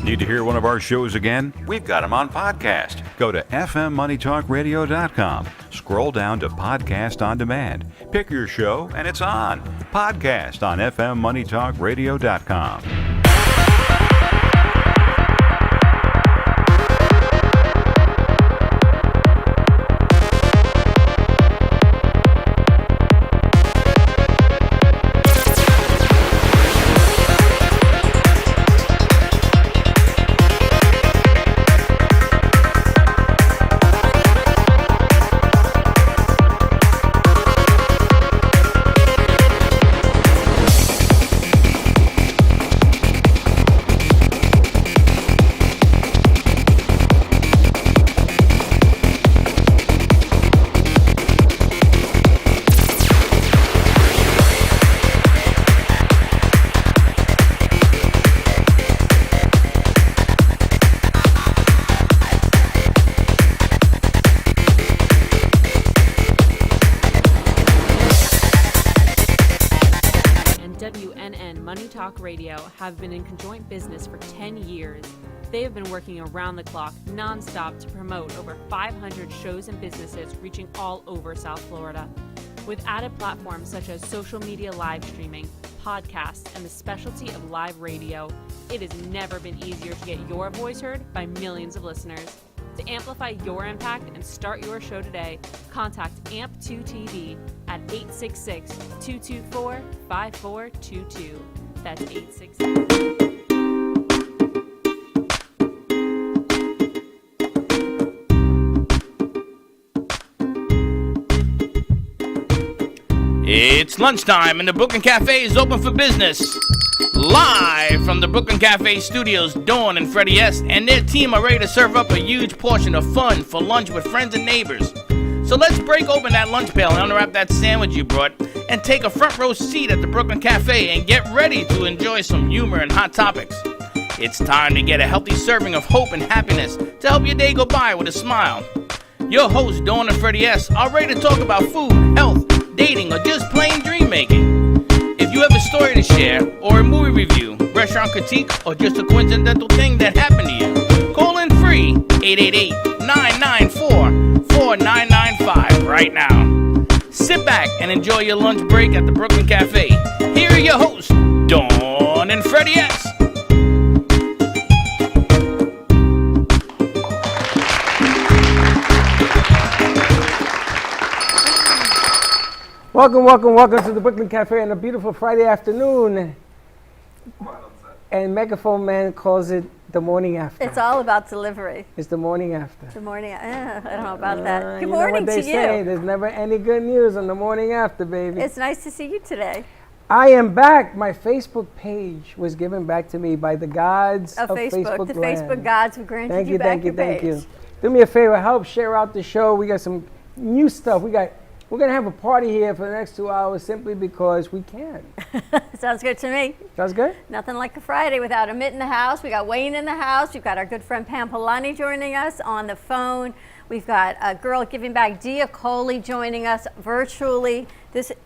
Need to hear one of our shows again? We've got them on podcast. Go to fmmoneytalkradio.com. Scroll down to Podcast on Demand. Pick your show and it's on. Podcast on fmmoneytalkradio.com. Radio have been in conjoint business for 10 years. They have been working around the clock, nonstop, to promote over 500 shows and businesses reaching all over South Florida. With added platforms such as social media live streaming, podcasts, and the specialty of live radio, it has never been easier to get your voice heard by millions of listeners. To amplify your impact and start your show today, contact AMP2TV at 866-224-5422. That's 866. It's lunchtime and the Brooklyn Café is open for business. Live from the Brooklyn Café studios, Dawn and Freddie S. and their team are ready to serve up a huge portion of fun for lunch with friends and neighbors. So let's break open that lunch pail and unwrap that sandwich you brought and take a front row seat at the Brooklyn Café and get ready to enjoy some humor and hot topics. It's time to get a healthy serving of hope and happiness to help your day go by with a smile. Your hosts, Dawn and Freddie S., are ready to talk about food, health, dating, or just plain dream making. If you have a story to share, or a movie review, restaurant critique, or just a coincidental thing that happened to you, call in free 888-994-4995 right now. Sit back and enjoy your lunch break at the Brooklyn Café. Here are your hosts, Dawn and Freddie S. Welcome to the Brooklyn Café on a beautiful Friday afternoon. And Megaphone Man calls it the morning after. It's all about delivery. It's the morning after. The morning, I don't know about that. Good you morning know what they to say, you. There's never any good news on the morning after, baby. It's nice to see you today. I am back. My Facebook page was given back to me by the gods of Facebook The land. Facebook gods have granted you back your page. Thank you. Do me a favor, help share out the show. We got some new stuff. We're going to have a party here for the next 2 hours simply because we can. Sounds good to me. Sounds good? Nothing like a Friday without a mitt in the house. We got Wayne in the house. We've got our good friend Pam Polani joining us on the phone. We've got a girl giving back, Dia Coley, joining us virtually.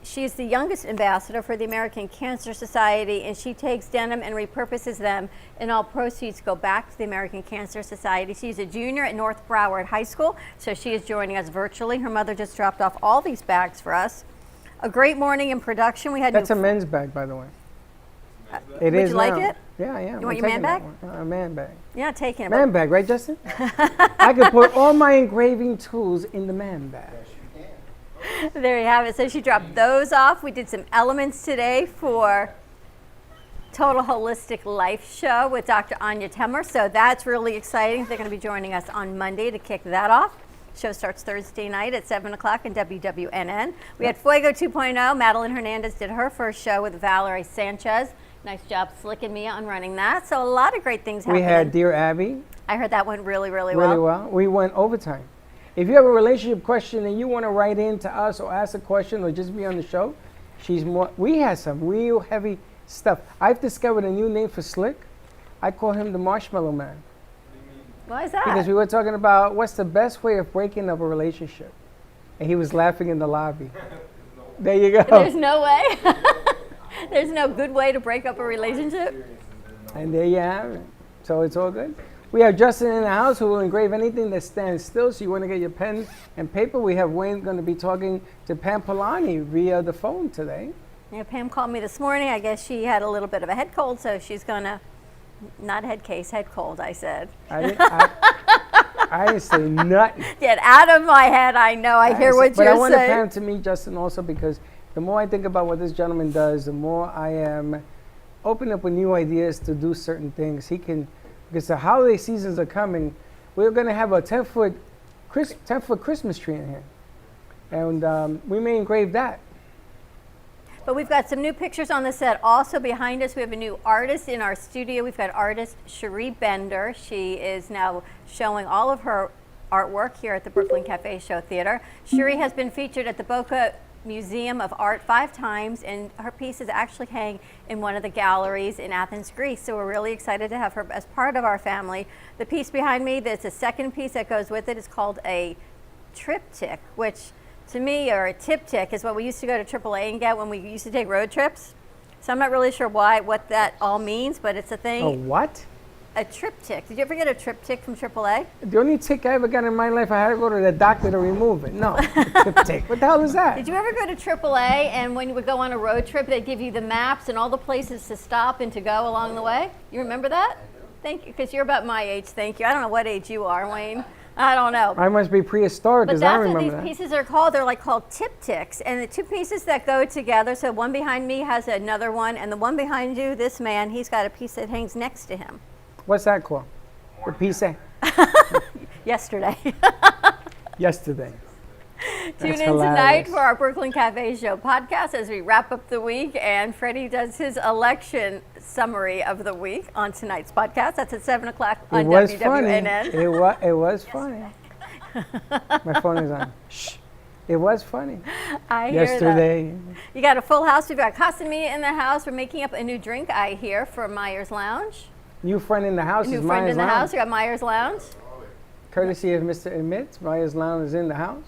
She's the youngest ambassador for the American Cancer Society, and she takes denim and repurposes them, and all proceeds go back to the American Cancer Society. She's a junior at North Broward High School, so she is joining us virtually. Her mother just dropped off all these bags for us. A great morning in production. That's a men's bag, by the way. Would you like it? Yeah, I am. You want your man bag? A man bag. Yeah, taking it. Man bag, right, Justin? I could put all my engraving tools in the man bag. There you have it. So she dropped those off. We did some elements today for Total Holistic Life Show with Dr. Anya Temmer. So that's really exciting. They're going to be joining us on Monday to kick that off. Show starts Thursday night at 7 o'clock in WWNN. We had Fuego 2.0. Madeline Hernandez did her first show with Valerie Sanchez. Nice job slicking me on running that. So a lot of great things happening. We had Dear Abby. I heard that went really well. Really well. We went overtime. If you have a relationship question and you want to write in to us or ask a question or just be on the show, we had some real heavy stuff. I've discovered a new name for Slick. I call him the Marshmallow Man. Why is that? Because we were talking about what's the best way of breaking up a relationship. And he was laughing in the lobby. There you go. There's no way. There's no good way to break up a relationship. And there you have it. So it's all good. We have Justin in the house who will engrave anything that stands still. So you want to get your pen and paper. We have Wayne going to be talking to Pam Polani via the phone today. Yeah, Pam called me this morning. I guess she had a little bit of a head cold, so she's going to, not head case, head cold, I said. I didn't say nothing. Get out of my head. I know. I hear what you're saying. But I wanted Pam to meet Justin also because the more I think about what this gentleman does, the more I am open up with new ideas to do certain things. He can, because the holiday seasons are coming. We're going to have a 10-foot Christmas tree in here. And we may engrave that. But we've got some new pictures on the set. Also behind us, we have a new artist in our studio. We've got artist Cherie Bender. She is now showing all of her artwork here at the Brooklyn Cafe Show Theater. Cherie has been featured at the Boca Museum of Art 5 times, and her pieces actually hang in one of the galleries in Athens, Greece. So we're really excited to have her as part of our family. The piece behind me, that's a second piece that goes with it, is called a triptych, which to me, or a tiptych, is what we used to go to AAA and get when we used to take road trips. So I'm not really sure what that all means, but it's a thing. A what? A triptych. Did you ever get a triptych from AAA? The only tick I ever got in my life, I had to go to the doctor to remove it. No, triptych. What the hell is that? Did you ever go to AAA and when you would go on a road trip, they'd give you the maps and all the places to stop and to go along the way? You remember that? Thank you, because you're about my age, thank you. I don't know what age you are, Wayne. I don't know. I must be prehistoric because I don't remember that. But that's what these pieces are called. They're like called tiptychs. And the two pieces that go together, so one behind me has another one, and the one behind you, this man, he's got a piece that hangs next to him. What's that called? The piece? Yesterday. Yesterday. Tune in tonight for our Brooklyn Cafe Show podcast as we wrap up the week, and Freddie does his election summary of the week on tonight's podcast. That's at 7 o'clock on WWNN. It was funny. My phone is on. Shh. It was funny. I hear Yesterday. that. You got a full house. We've got Casamia in the house. We're making up a new drink, I hear, for Myers Lounge. New friend in the house is New Myers friend in the Lounge. house. We got Myers Lounge. Courtesy of Mr. Emmett, Myers Lounge is in the house.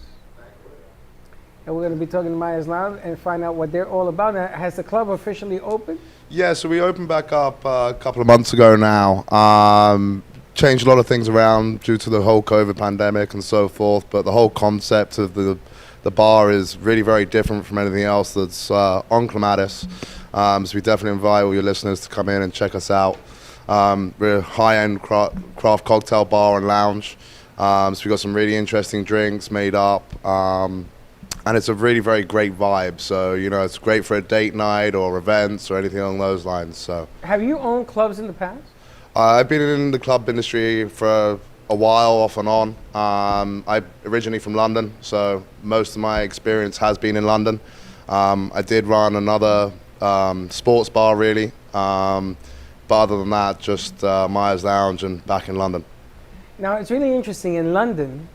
And we're going to be talking to Myers Lounge and find out what they're all about. Now, has the club officially opened? Yeah, so we opened back up a couple of months ago now. Changed a lot of things around due to the whole COVID pandemic and so forth, but the whole concept of the bar is really very different from anything else that's on Clematis. So we definitely invite all your listeners to come in and check us out. We're a high-end craft cocktail bar and lounge. So we've got some really interesting drinks made up. And it's a really very great vibe. So, you know, it's great for a date night or events or anything along those lines. So, have you owned clubs in the past? I've been in the club industry for a while, off and on. I'm originally from London, so most of my experience has been in London. I did run another sports bar, really. But other than that, just Myers Lounge and back in London. Now, it's really interesting. In London,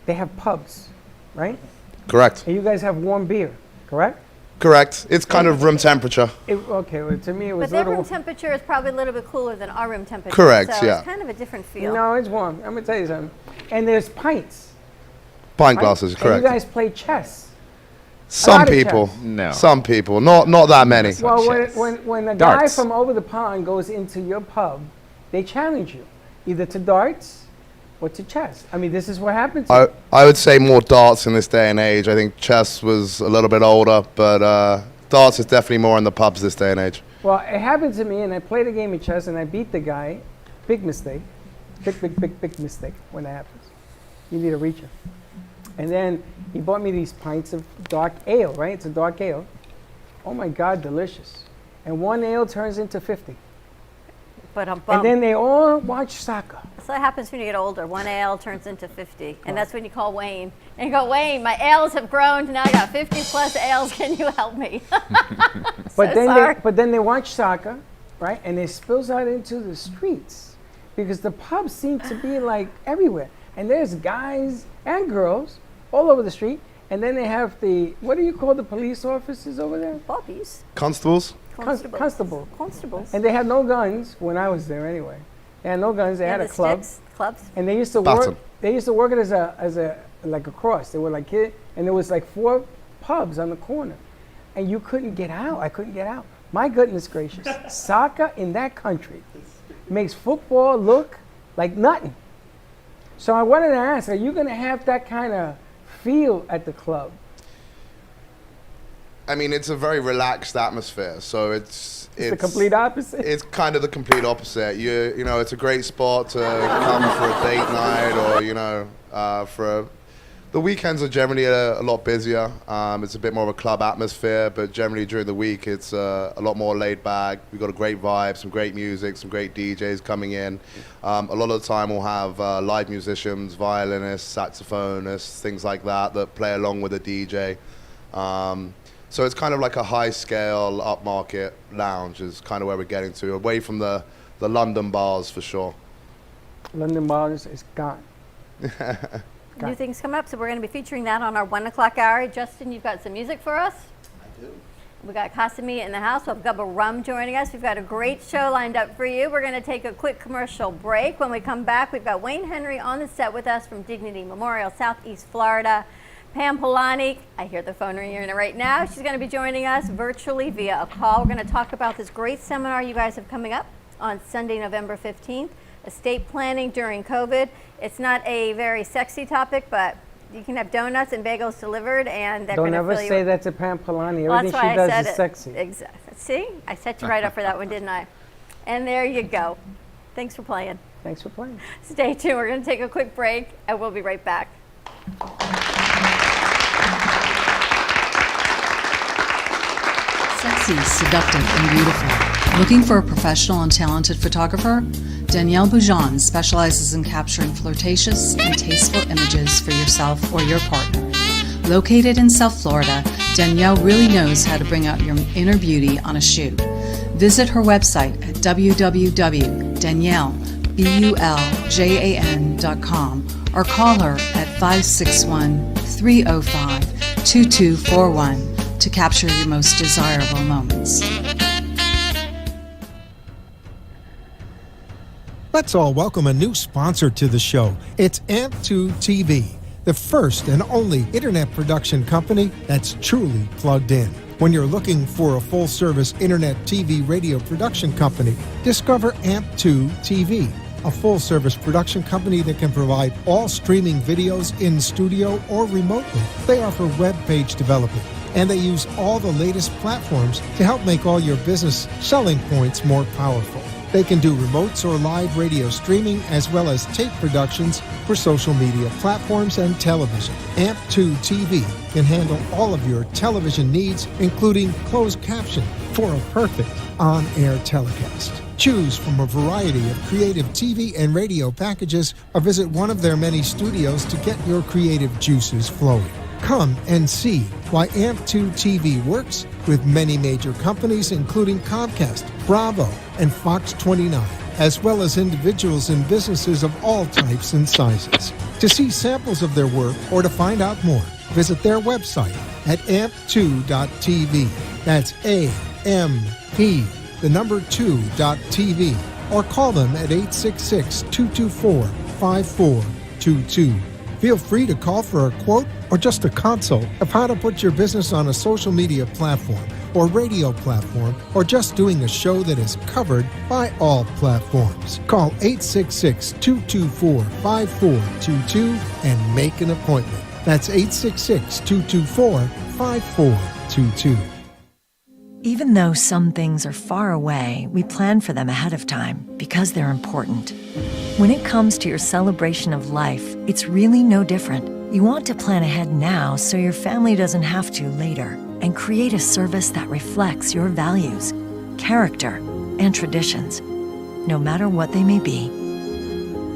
they have pubs, right? Correct. And you guys have warm beer, correct? Correct. It's kind of room temperature. Okay, well, to me it was But their room temperature is probably a little bit cooler than our room temperature. Correct, so yeah. it's kind of a different feel. No, it's warm. I'm going to tell you something. And there's pints. Pint glasses, And correct. you guys play chess. Some people. No. Some people. Not that many. Well, chess. when a Darts. guy from over the pond goes into your pub, they challenge you, either to darts or to chess. I mean, this is what happens. I would say more darts in this day and age. I think chess was a little bit older, but darts is definitely more in the pubs this day and age. Well, it happened to me, and I played a game of chess, and I beat the guy. Big mistake. Big mistake when that happens. You need a reacher. And then he bought me these pints of dark ale, right? It's a dark ale. Oh, my God, delicious. And one ale turns into 50. But And then they all watch soccer. So that happens when you get older. One ale turns into 50. And that's when you call Wayne. And you go, Wayne, my ales have grown. Now I got 50 plus ales. Can you help me? But then they watch soccer, right? And it spills out into the streets because the pubs seem to be like everywhere. And there's guys and girls all over the street. And then they have what do you call the police officers over there? Bobbies. Constables? Constables. And they had no guns when I was there anyway. They had no guns. They had a club. Clubs. And they used to work. They used to work it as a like a cross. They were like and there was like 4 pubs on the corner, and you couldn't get out. I couldn't get out. My goodness gracious, soccer in that country makes football look like nothing. So I wanted to ask, are you going to have that kind of feel at the club? I mean, it's a very relaxed atmosphere, so it's the complete opposite. It's kind of the complete opposite. You know, it's a great spot to come for a date night, or the weekends are generally a lot busier. It's a bit more of a club atmosphere, but generally during the week it's a lot more laid back. We've got a great vibe, some great music, some great DJs coming in. A lot of the time we'll have live musicians, violinists, saxophonists, things like that play along with the DJ. So it's kind of like a high-scale, upmarket lounge is kind of where we're getting to, away from the London bars for sure. London bars is gone. New things come up, so we're going to be featuring that on our 1 o'clock hour. Justin, you've got some music for us? I do. We got Casami in the house. We'll have Gubba Rum joining us. We've got a great show lined up for you. We're going to take a quick commercial break. When we come back, we've got Wayne Henry on the set with us from Dignity Memorial, Southeast Florida. Pam Polani, I hear the phone ringing right now. She's going to be joining us virtually via a call. We're going to talk about this great seminar you guys have coming up on Sunday, November 15th, estate planning during COVID. It's not a very sexy topic, but you can have donuts and bagels delivered, and they're going to fill you. Don't ever say that to Pam Polani. Well, Everything she does is sexy. Exactly. See, I set you right up for that one, didn't I? And there you go. Thanks for playing. Thanks for playing. Stay tuned. We're going to take a quick break, and we'll be right back. Sexy, seductive, and beautiful. Looking for a professional and talented photographer? Danielle Boujon specializes in capturing flirtatious and tasteful images for yourself or your partner. Located in South Florida, Danielle really knows how to bring out your inner beauty on a shoot. Visit her website at www.daniellebuljan.com or call her at 561-305-2241 to capture your most desirable moments. Let's all welcome a new sponsor to the show. It's AMP2 TV, the first and only internet production company that's truly plugged in. When you're looking for a full-service internet TV radio production company, discover AMP2 TV, a full-service production company that can provide all streaming videos in studio or remotely. They offer web page development, and they use all the latest platforms to help make all your business selling points more powerful. They can do remotes or live radio streaming as well as tape productions for social media platforms and television. AMP2 TV can handle all of your television needs, including closed caption for a perfect on-air telecast. Choose from a variety of creative TV and radio packages or visit one of their many studios to get your creative juices flowing. Come and see why AMP2 TV works with many major companies, including Comcast, Bravo, and Fox 29, as well as individuals and businesses of all types and sizes. To see samples of their work or to find out more, visit their website at amp2.tv. That's AMP, the number 2.tv, or call them at 866-224-5422. Feel free to call for a quote or just a consult of how to put your business on a social media platform or radio platform, or just doing a show that is covered by all platforms. Call 866-224-5422 and make an appointment. That's 866-224-5422. Even though some things are far away, we plan for them ahead of time because they're important. When it comes to your celebration of life, it's really no different. You want to plan ahead now so your family doesn't have to later, and create a service that reflects your values, character, and traditions, no matter what they may be.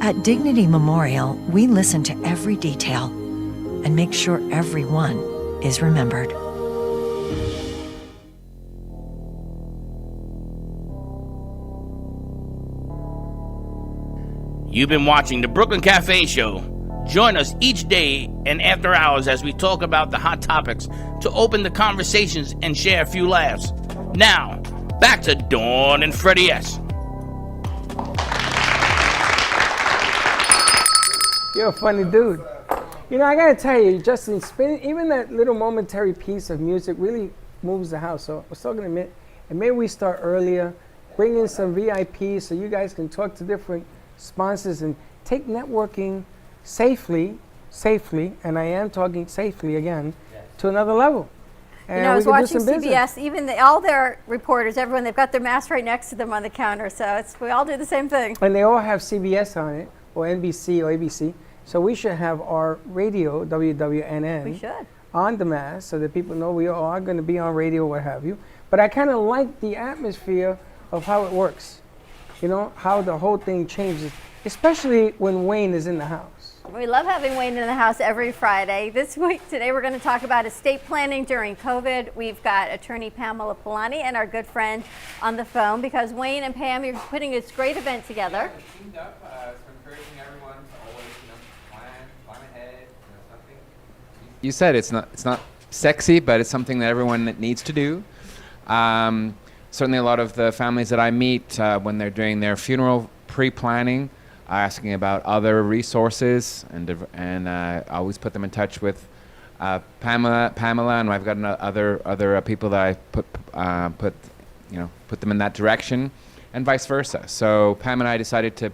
At Dignity Memorial, we listen to every detail and make sure everyone is remembered. You've been watching the Brooklyn Café Show. Join us each day and after hours as we talk about the hot topics to open the conversations and share a few laughs. Now, back to Dawn and Freddie S. You're a funny dude. You know, I gotta tell you, Justin, even that little momentary piece of music really moves the house. So I was talking to Mitt, and maybe we start earlier. bring in some VIPs so you guys can talk to different sponsors and take networking safely, and I am talking safely again, to another level. And I was we can do watching some business. CBS, even all their reporters, everyone, they've got their masks right next to them on the counter, so we all do the same thing. And they all have CBS on it, or NBC or ABC. So we should have our radio, WWNN, We should. on the mask so that people know we are going to be on radio, what have you. But I kind of like the atmosphere of how it works, how the whole thing changes, especially when Wayne is in the house. We love having Wayne in the house every Friday. Today we're going to talk about estate planning during COVID. We've got attorney Pamela Polani and our good friend on the phone because Wayne and Pam, you're putting this great event together. Teamed up, so encouraging everyone to always, plan ahead, something. You said it's not sexy, but it's something that everyone needs to do. Certainly a lot of the families that I meet when they're doing their funeral pre-planning, asking about other resources, and I always put them in touch with Pamela, and I've got other people that I put them in that direction, and vice versa. So Pam and I decided to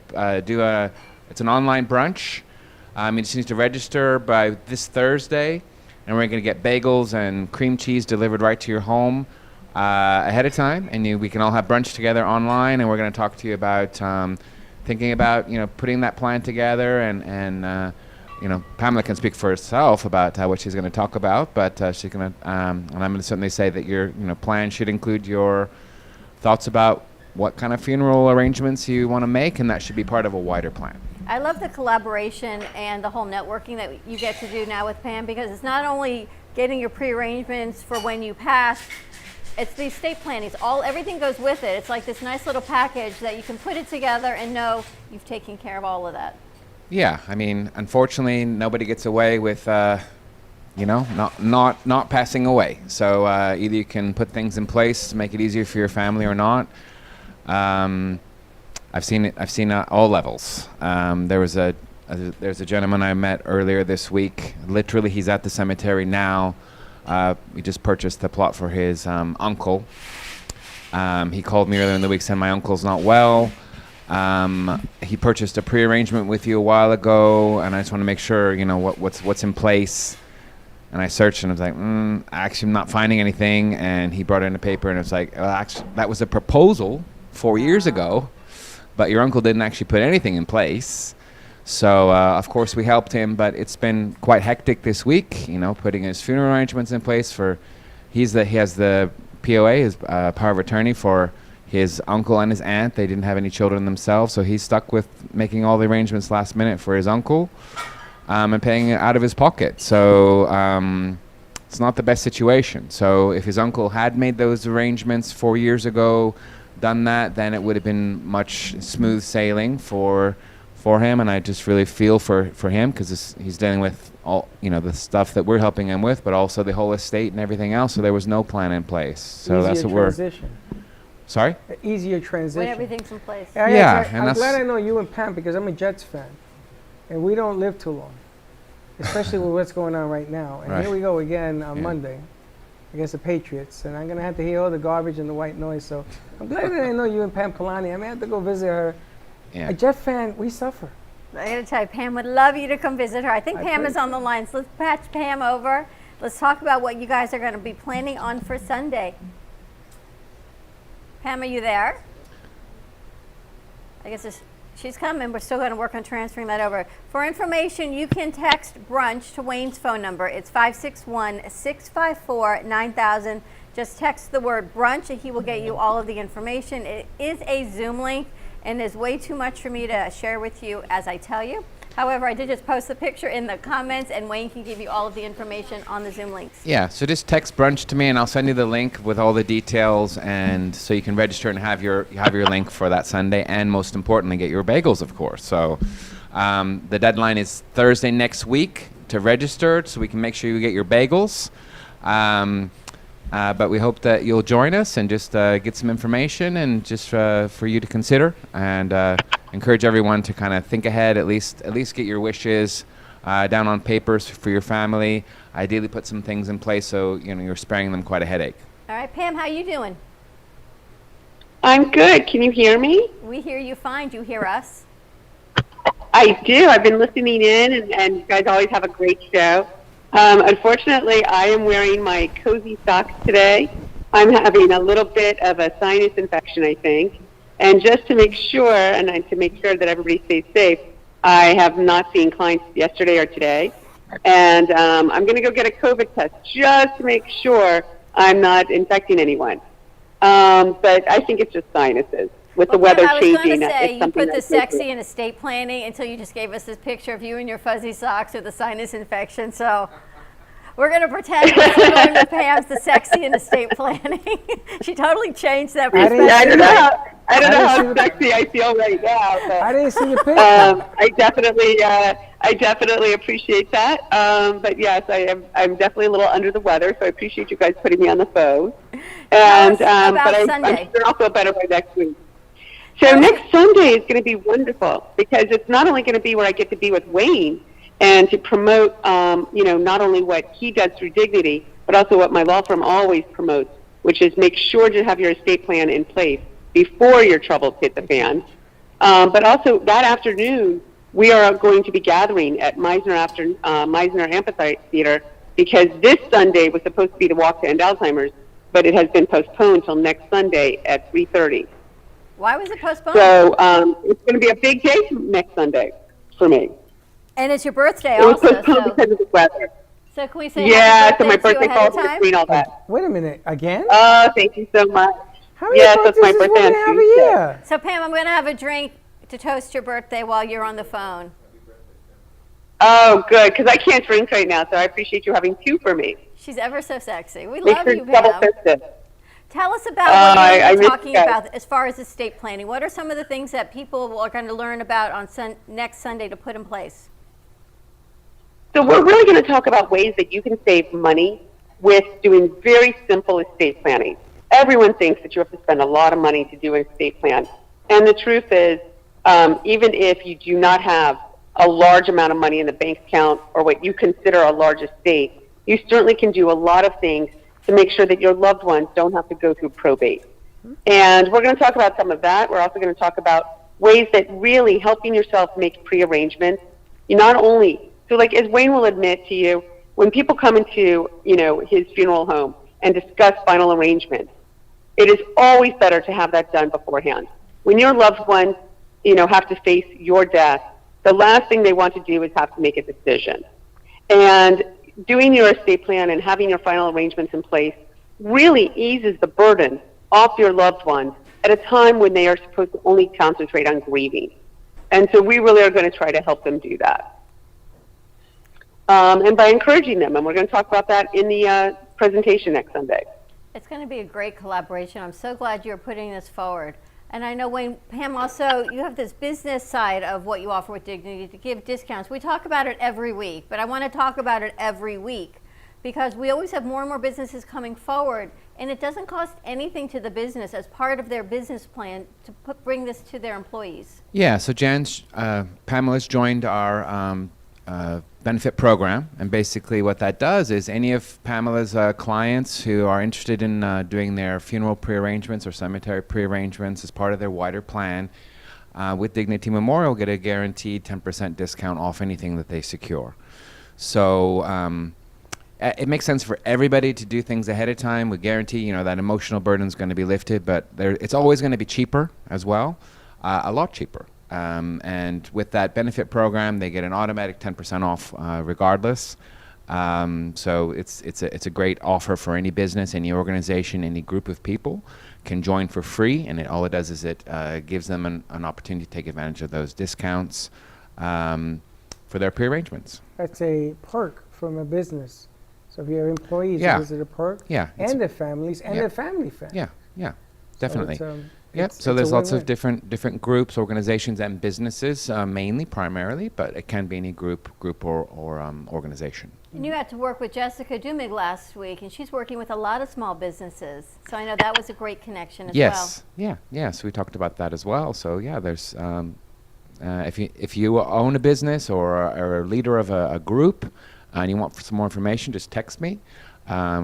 it's an online brunch. You just need to register by this Thursday, and we're going to get bagels and cream cheese delivered right to your home ahead of time, and we can all have brunch together online, and we're going to talk to you about thinking about putting that plan together, and Pamela can speak for herself about what she's going to talk about, but she's going to and I'm going to certainly say that your plan should include your thoughts about what kind of funeral arrangements you want to make, and that should be part of a wider plan. I love the collaboration and the whole networking that you get to do now with Pam, because it's not only getting your pre-arrangements for when you pass, it's the estate planning. Everything goes with it. It's like this nice little package that you can put it together and know you've taken care of all of that. Yeah, unfortunately, nobody gets away with, not passing away. So either you can put things in place to make it easier for your family or not. I've seen all levels. There's a gentleman I met earlier this week. Literally, he's at the cemetery now. We just purchased the plot for his uncle. He called me earlier in the week saying my uncle's not well. He purchased a pre-arrangement with you a while ago, and I just want to make sure what's in place. And I searched, and I was like, actually, I'm not finding anything. And he brought in a paper, and it was like, well, actually, that was a proposal 4 years ago, but your uncle didn't actually put anything in place. So, of course, we helped him, but it's been quite hectic this week, putting his funeral arrangements in place he has the POA, his power of attorney for his uncle and his aunt. They didn't have any children themselves, so he's stuck with making all the arrangements last minute for his uncle and paying it out of his pocket. So, it's not the best situation. So, if his uncle had made those arrangements 4 years ago, done that, then it would have been much smooth sailing for him, and I just really feel for him because he's dealing with all the stuff that we're helping him with, but also the whole estate and everything else. So there was no plan in place. So that's what transition. Sorry? An easier transition. When everything's in place. Yeah, I'm glad I know you and Pam because I'm a Jets fan, and we don't live too long, especially with what's going on right now. And Here we go again on Monday against the Patriots, and I'm gonna have to hear all the garbage and the white noise. So I'm glad that I know you and Pam Polani. I may have to go visit her. Yeah. A Jet fan, we suffer. I gotta tell you, Pam would love you to come visit her. I think Pam is on the line, so let's patch Pam over. Let's talk about what you guys are gonna be planning on for Sunday. Pam, are you there? I guess she's coming. We're still gonna work on transferring that over. For information, you can text brunch to Wayne's phone number. It's 561-654-9000. Just text the word brunch and he will get you all of the information. It is a Zoom link, and there's way too much for me to share with you as I tell you. However, I did just post the picture in the comments, and Wayne can give you all of the information on the Zoom links. Yeah, so just text brunch to me, and I'll send you the link with all the details, and so you can register and have your link for that Sunday, and most importantly, get your bagels, of course. So the deadline is Thursday next week to register, so we can make sure you get your bagels. But we hope that you'll join us and just get some information and just for you to consider, and encourage everyone to kind of think ahead, at least get your wishes down on papers for your family. Ideally put some things in place so you're sparing them quite a headache. All right, Pam, how you doing? I'm good. Can you hear me? We hear you fine. Do you hear us? I do. I've been listening in, and you guys always have a great show. Unfortunately, I am wearing my cozy socks today. I'm having a little bit of a sinus infection, I think. And just to make sure, to make sure that everybody stays safe, I have not seen clients yesterday or today. And I'm going to go get a COVID test just to make sure I'm not infecting anyone. But I think it's just sinuses. With the weather changing, say, you put the sexy in estate planning until you just gave us this picture of you in your fuzzy socks with a sinus infection. So we're going to pretend we're still going with Pam's the sexy in estate planning. She totally changed that perspective. I don't know how sexy I feel right now. But, I didn't see the picture. I definitely appreciate that. But yes, I'm definitely a little under the weather, so I appreciate you guys putting me on the phone. And but I'm sure I'll feel better by next week. So next Sunday is going to be wonderful because it's not only going to be where I get to be with Wayne and to promote, not only what he does through Dignity, but also what my law firm always promotes, which is make sure to have your estate plan in place before your troubles hit the fan. But also that afternoon, we are going to be gathering at Meisner Amphitheater because this Sunday was supposed to be the Walk to End Alzheimer's, but it has been postponed till next Sunday at 3:30. Why was it postponed? So it's going to be a big day next Sunday for me. And it's your birthday also. It was postponed because of the weather. So can we say happy birthday so my birthday falls between all that. Wait a minute, again? Oh, thank you so much. How many birthdays my birthday on Tuesday? So Pam, I'm going to have a drink to toast your birthday while you're on the phone. Oh, good, because I can't drink right now, so I appreciate you having two for me. She's ever so sexy. We love you, Pam. Double-fisted. Tell us about what you're talking about as far as estate planning. What are some of the things that people are going to learn about on next Sunday to put in place? So we're really going to talk about ways that you can save money with doing very simple estate planning. Everyone thinks that you have to spend a lot of money to do an estate plan. And the truth is, even if you do not have a large amount of money in the bank account or what you consider a large estate, you certainly can do a lot of things to make sure that your loved ones don't have to go through probate. And we're going to talk about some of that. We're also going to talk about ways that really helping yourself make pre-arrangements. You not only, so like as Wayne will admit to you, when people come into, his funeral home and discuss final arrangements, it is always better to have that done beforehand. When your loved ones, have to face your death, the last thing they want to do is have to make a decision. And doing your estate plan and having your final arrangements in place really eases the burden off your loved ones at a time when they are supposed to only concentrate on grieving. And so we really are going to try to help them do that. And by encouraging them, and we're going to talk about that in the presentation next Sunday. It's going to be a great collaboration. I'm so glad you're putting this forward. And I know, Wayne, Pam, also, you have this business side of what you offer with Dignity to give discounts. We talk about it every week, but I want to talk about it every week because we always have more and more businesses coming forward, and it doesn't cost anything to the business as part of their business plan to bring this to their employees. Yeah, so Pamela's joined our benefit program, and basically what that does is any of Pamela's clients who are interested in doing their funeral prearrangements or cemetery prearrangements as part of their wider plan with Dignity Memorial get a guaranteed 10% discount off anything that they secure. So it makes sense for everybody to do things ahead of time. We guarantee that emotional burden is going to be lifted, but it's always going to be cheaper as well, a lot cheaper. And with that benefit program, they get an automatic 10% off regardless. So it's a great offer for any business, any organization, any group of people can join for free. And all it does is it gives them an opportunity to take advantage of those discounts for their prearrangements. That's a perk from a business. So if you have employees, is it a perk? Yeah. And their families and their family friends. Yeah, definitely. So yep. So there's lots of different groups, organizations, and businesses, primarily, but it can be any group or organization. And you got to work with Jessica Dumig last week, and she's working with a lot of small businesses. So I know that was a great connection as well. Yeah. So we talked about that as well. So yeah, there's if you own a business or are a leader of a group, and you want some more information, just text me.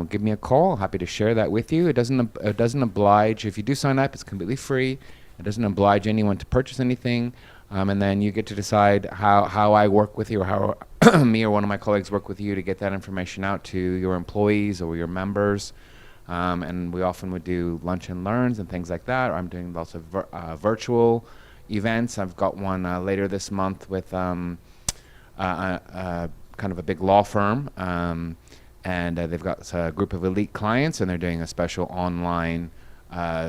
Give me a call. Happy to share that with you. It doesn't oblige. If you do sign up, it's completely free. It doesn't oblige anyone to purchase anything. And then you get to decide how I work with you, or how me or one of my colleagues work with you to get that information out to your employees or your members. And we often would do lunch and learns and things like that. Or I'm doing lots of virtual events. I've got one later this month with kind of a big law firm. And they've got a group of elite clients, and they're doing a special online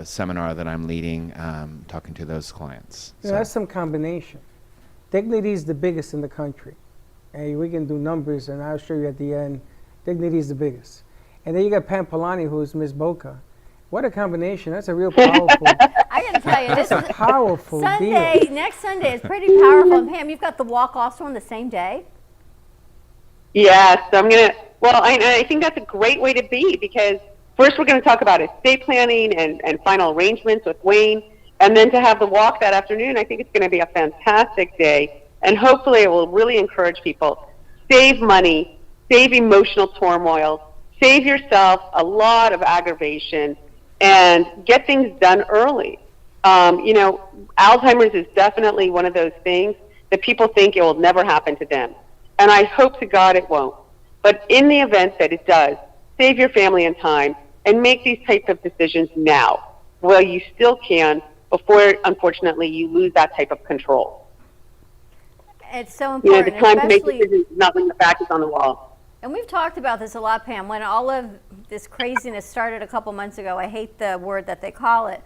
seminar that I'm leading, talking to those clients. Yeah, that's some combination. Dignity is the biggest in the country. And we can do numbers, and I'll show you at the end. Dignity is the biggest. And then you got Pam Polani, who's Miss Boca. What a combination. That's a real powerful. I got to tell you, this That's a powerful Sunday, deal. next Sunday is pretty powerful. And Pam, you've got the walk also on the same day? Yes, I think that's a great way to be, because first we're going to talk about estate planning and final arrangements with Wayne, and then to have the walk that afternoon, I think it's going to be a fantastic day, and hopefully it will really encourage people. Save money, save emotional turmoil, save yourself a lot of aggravation, and get things done early. Alzheimer's is definitely one of those things that people think it will never happen to them, and I hope to God it won't. But in the event that it does, save your family and time and make these types of decisions now, while you still can, before, unfortunately, you lose that type of control. It's so important. The time to make decisions is not when the back is on the wall. And we've talked about this a lot, Pam. When all of this craziness started a couple months ago, I hate the word that they call it,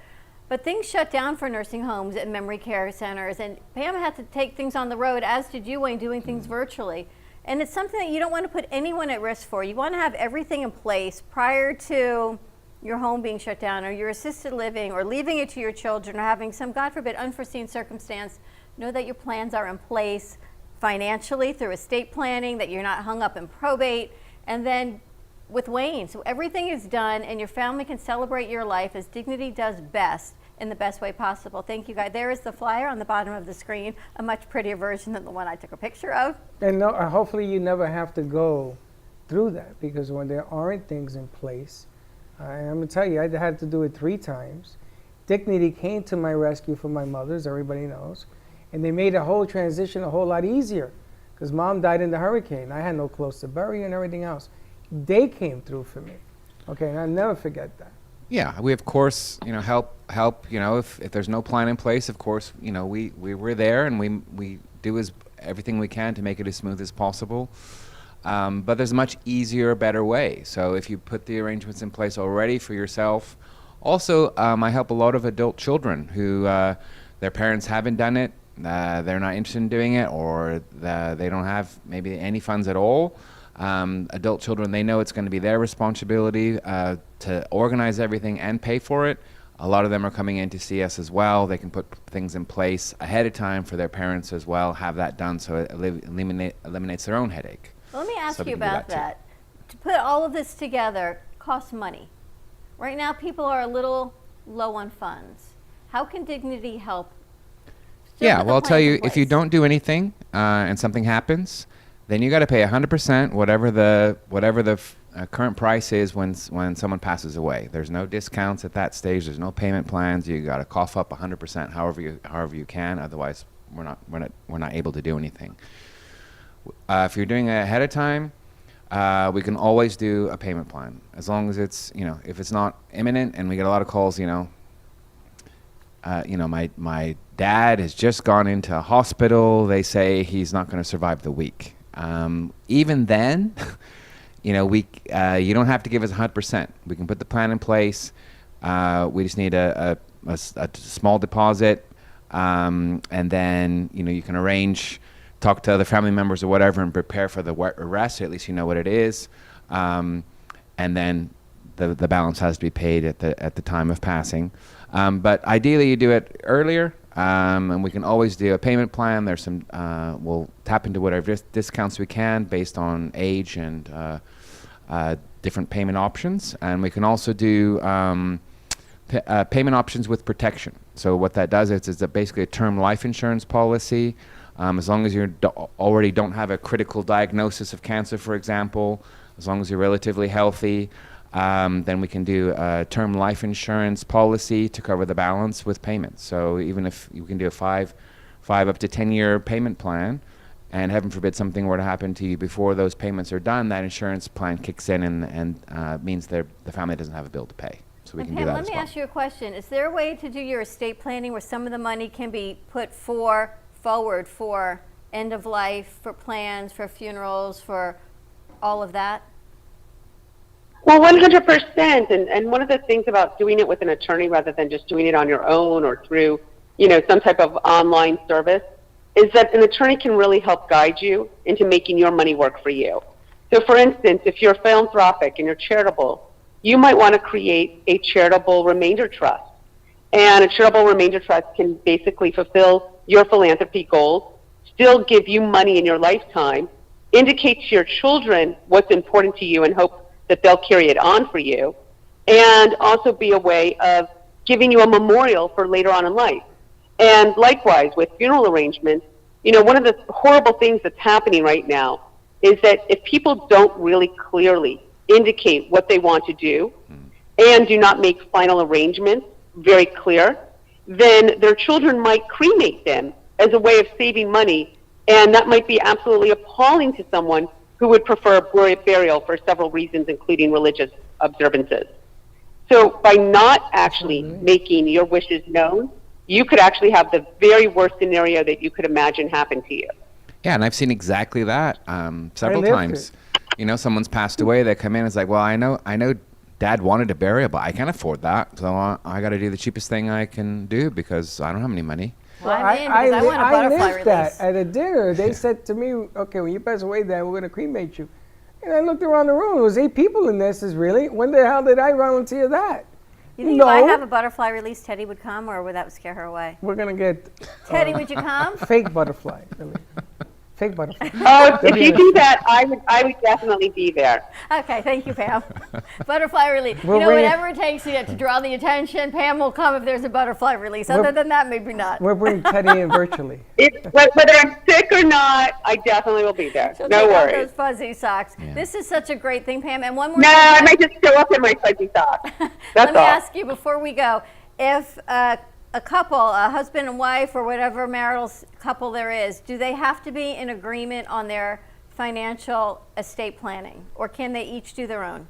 but things shut down for nursing homes and memory care centers, and Pam had to take things on the road, as did you, Wayne, doing things virtually. And it's something that you don't want to put anyone at risk for. You want to have everything in place prior to your home being shut down, or your assisted living, or leaving it to your children, or having some, God forbid, unforeseen circumstance. Know that your plans are in place financially through estate planning, that you're not hung up in probate, and then with Wayne. So everything is done, and your family can celebrate your life as Dignity does best, in the best way possible. Thank you, guys. There is the flyer on the bottom of the screen, a much prettier version than the one I took a picture of. And hopefully you never have to go through that, because when there aren't things in place, and I'm going to tell you, I had to do it 3 times. Dignity came to my rescue for my mother, as everybody knows, and they made the whole transition a whole lot easier, because Mom died in the hurricane. I had no clothes to bury and everything else. They came through for me, okay, and I'll never forget that. Yeah, we of course, help. If there's no plan in place, of course, we're there, and we do everything we can to make it as smooth as possible. But there's a much easier, better way. So if you put the arrangements in place already for yourself, also I help a lot of adult children who their parents haven't done it, they're not interested in doing it, or they don't have maybe any funds at all. Adult children, they know it's going to be their responsibility to organize everything and pay for it. A lot of them are coming in to see us as well. They can put things in place ahead of time for their parents as well, have that done, so it eliminates their own headache. Well, let me ask you about that. To put all of this together costs money. Right now, people are a little low on funds. How can Dignity help? Yeah, well, I'll tell you, if you don't do anything and something happens, then you got to pay 100%, whatever the current price is when someone passes away. There's no discounts at that stage. There's no payment plans. You got to cough up 100% however you can. Otherwise, we're not able to do anything. If you're doing it ahead of time, we can always do a payment plan, as long as it's if it's not imminent. And we get a lot of calls. My dad has just gone into a hospital. They say he's not going to survive the week. Even then, you don't have to give us 100%. We can put the plan in place. We just need a small deposit, and then you can arrange, talk to other family members or whatever, and prepare for the rest. At least you know what it is, and then the balance has to be paid at the time of passing. But ideally, you do it earlier. And we can always do a payment plan. There's some, we'll tap into whatever discounts we can based on age and different payment options. And we can also do payment options with protection. So what that does is it's basically a term life insurance policy As long as you already don't have a critical diagnosis of cancer, for example, as long as you're relatively healthy, then we can do a term life insurance policy to cover the balance with payments. So even if you can do a 5 up to 10-year payment plan, and heaven forbid something were to happen to you before those payments are done, that insurance plan kicks in and means the family doesn't have a bill to pay. So we can do that as well. Let me ask you a question. Is there a way to do your estate planning where some of the money can be put forward for end of life, for plans, for funerals, for all of that? Well, 100%. And one of the things about doing it with an attorney rather than just doing it on your own or through, some type of online service is that an attorney can really help guide you into making your money work for you. So, for instance, if you're philanthropic and you're charitable, you might want to create a charitable remainder trust. And a charitable remainder trust can basically fulfill your philanthropy goals, still give you money in your lifetime, indicate to your children what's important to you and hope that they'll carry it on for you, and also be a way of giving you a memorial for later on in life. And likewise, with funeral arrangements, one of the horrible things that's happening right now is that if people don't really clearly indicate what they want to do and do not make final arrangements very clear, then their children might cremate them as a way of saving money, and that might be absolutely appalling to someone who would prefer burial for several reasons, including religious observances. So by not actually making your wishes known, you could actually have the very worst scenario that you could imagine happen to you. Yeah, and I've seen exactly that several times. Someone's passed away, they come in, it's like, well, I know Dad wanted a burial, but I can't afford that, so I got to do the cheapest thing I can do because I don't have any money. Well, I want a butterfly lived that at a dinner. They said to me, okay, when you pass away, Dad, we're going to cremate you. And I looked around the room. There was 8 people in there. Says, really? When the hell did I volunteer that? You think if I have a butterfly release, Teddy would come, or would that scare her away? We're going to get... Teddy, would you come? Fake butterfly, really. Fake butterfly. Oh, if you do that, I would definitely be there. Okay, thank you, Pam. Butterfly release. Whatever it takes to draw the attention, Pam will come if there's a butterfly release. Other than that, maybe not. We'll bring Teddy in virtually. Whether I'm sick or not, I definitely will be there. She'll no take worries. Out those fuzzy socks. Yeah. This is such a great thing, Pam. And one more thing. I might just show up in my fuzzy socks. Let me ask you before we go, if a couple, a husband and wife or whatever marital couple there is, do they have to be in agreement on their financial estate planning, or can they each do their own?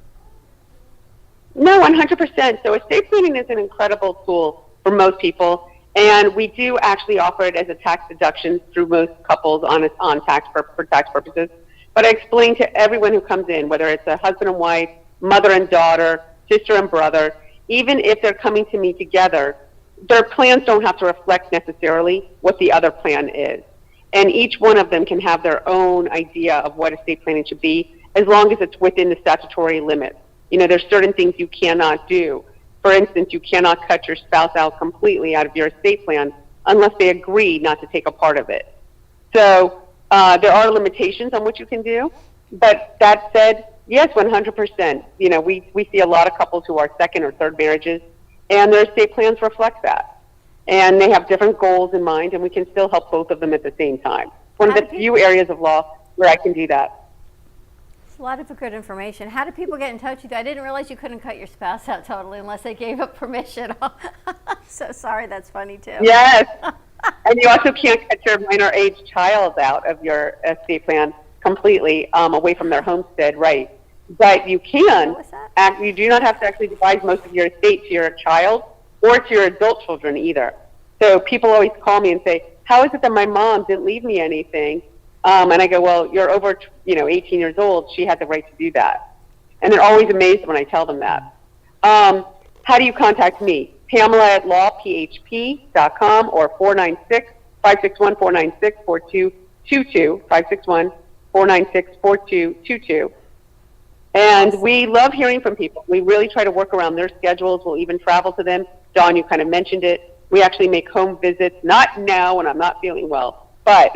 No, 100%. So estate planning is an incredible tool for most people, and we do actually offer it as a tax deduction through most couples for tax purposes. But I explain to everyone who comes in, whether it's a husband and wife, mother and daughter, sister and brother, even if they're coming to me together, their plans don't have to reflect necessarily what the other plan is. And each one of them can have their own idea of what estate planning should be, as long as it's within the statutory limits. There's certain things you cannot do. For instance, you cannot cut your spouse out completely out of your estate plan unless they agree not to take a part of it. So there are limitations on what you can do. But that said, yes, 100%. We see a lot of couples who are second or third marriages, and their estate plans reflect that. And they have different goals in mind, and we can still help both of them at the same time. One of the few areas of law where I can do that. It's a lot of good information. How do people get in touch with you? I didn't realize you couldn't cut your spouse out totally unless they gave up permission. So sorry, that's funny too. Yes. And you also can't cut your minor age child out of your estate plan completely away from their homestead, right? But you can, you do not have to actually divide most of your estate to your child or to your adult children either. So people always call me and say, how is it that my mom didn't leave me anything? And I go, well, you're over 18 years old. She had the right to do that. And they're always amazed when I tell them that. How do you contact me? Pamela@lawphp.com or 561-496-4222, 561-496-4222. And we love hearing from people. We really try to work around their schedules. We'll even travel to them. Dawn, you kind of mentioned it. We actually make home visits, not now when I'm not feeling well, but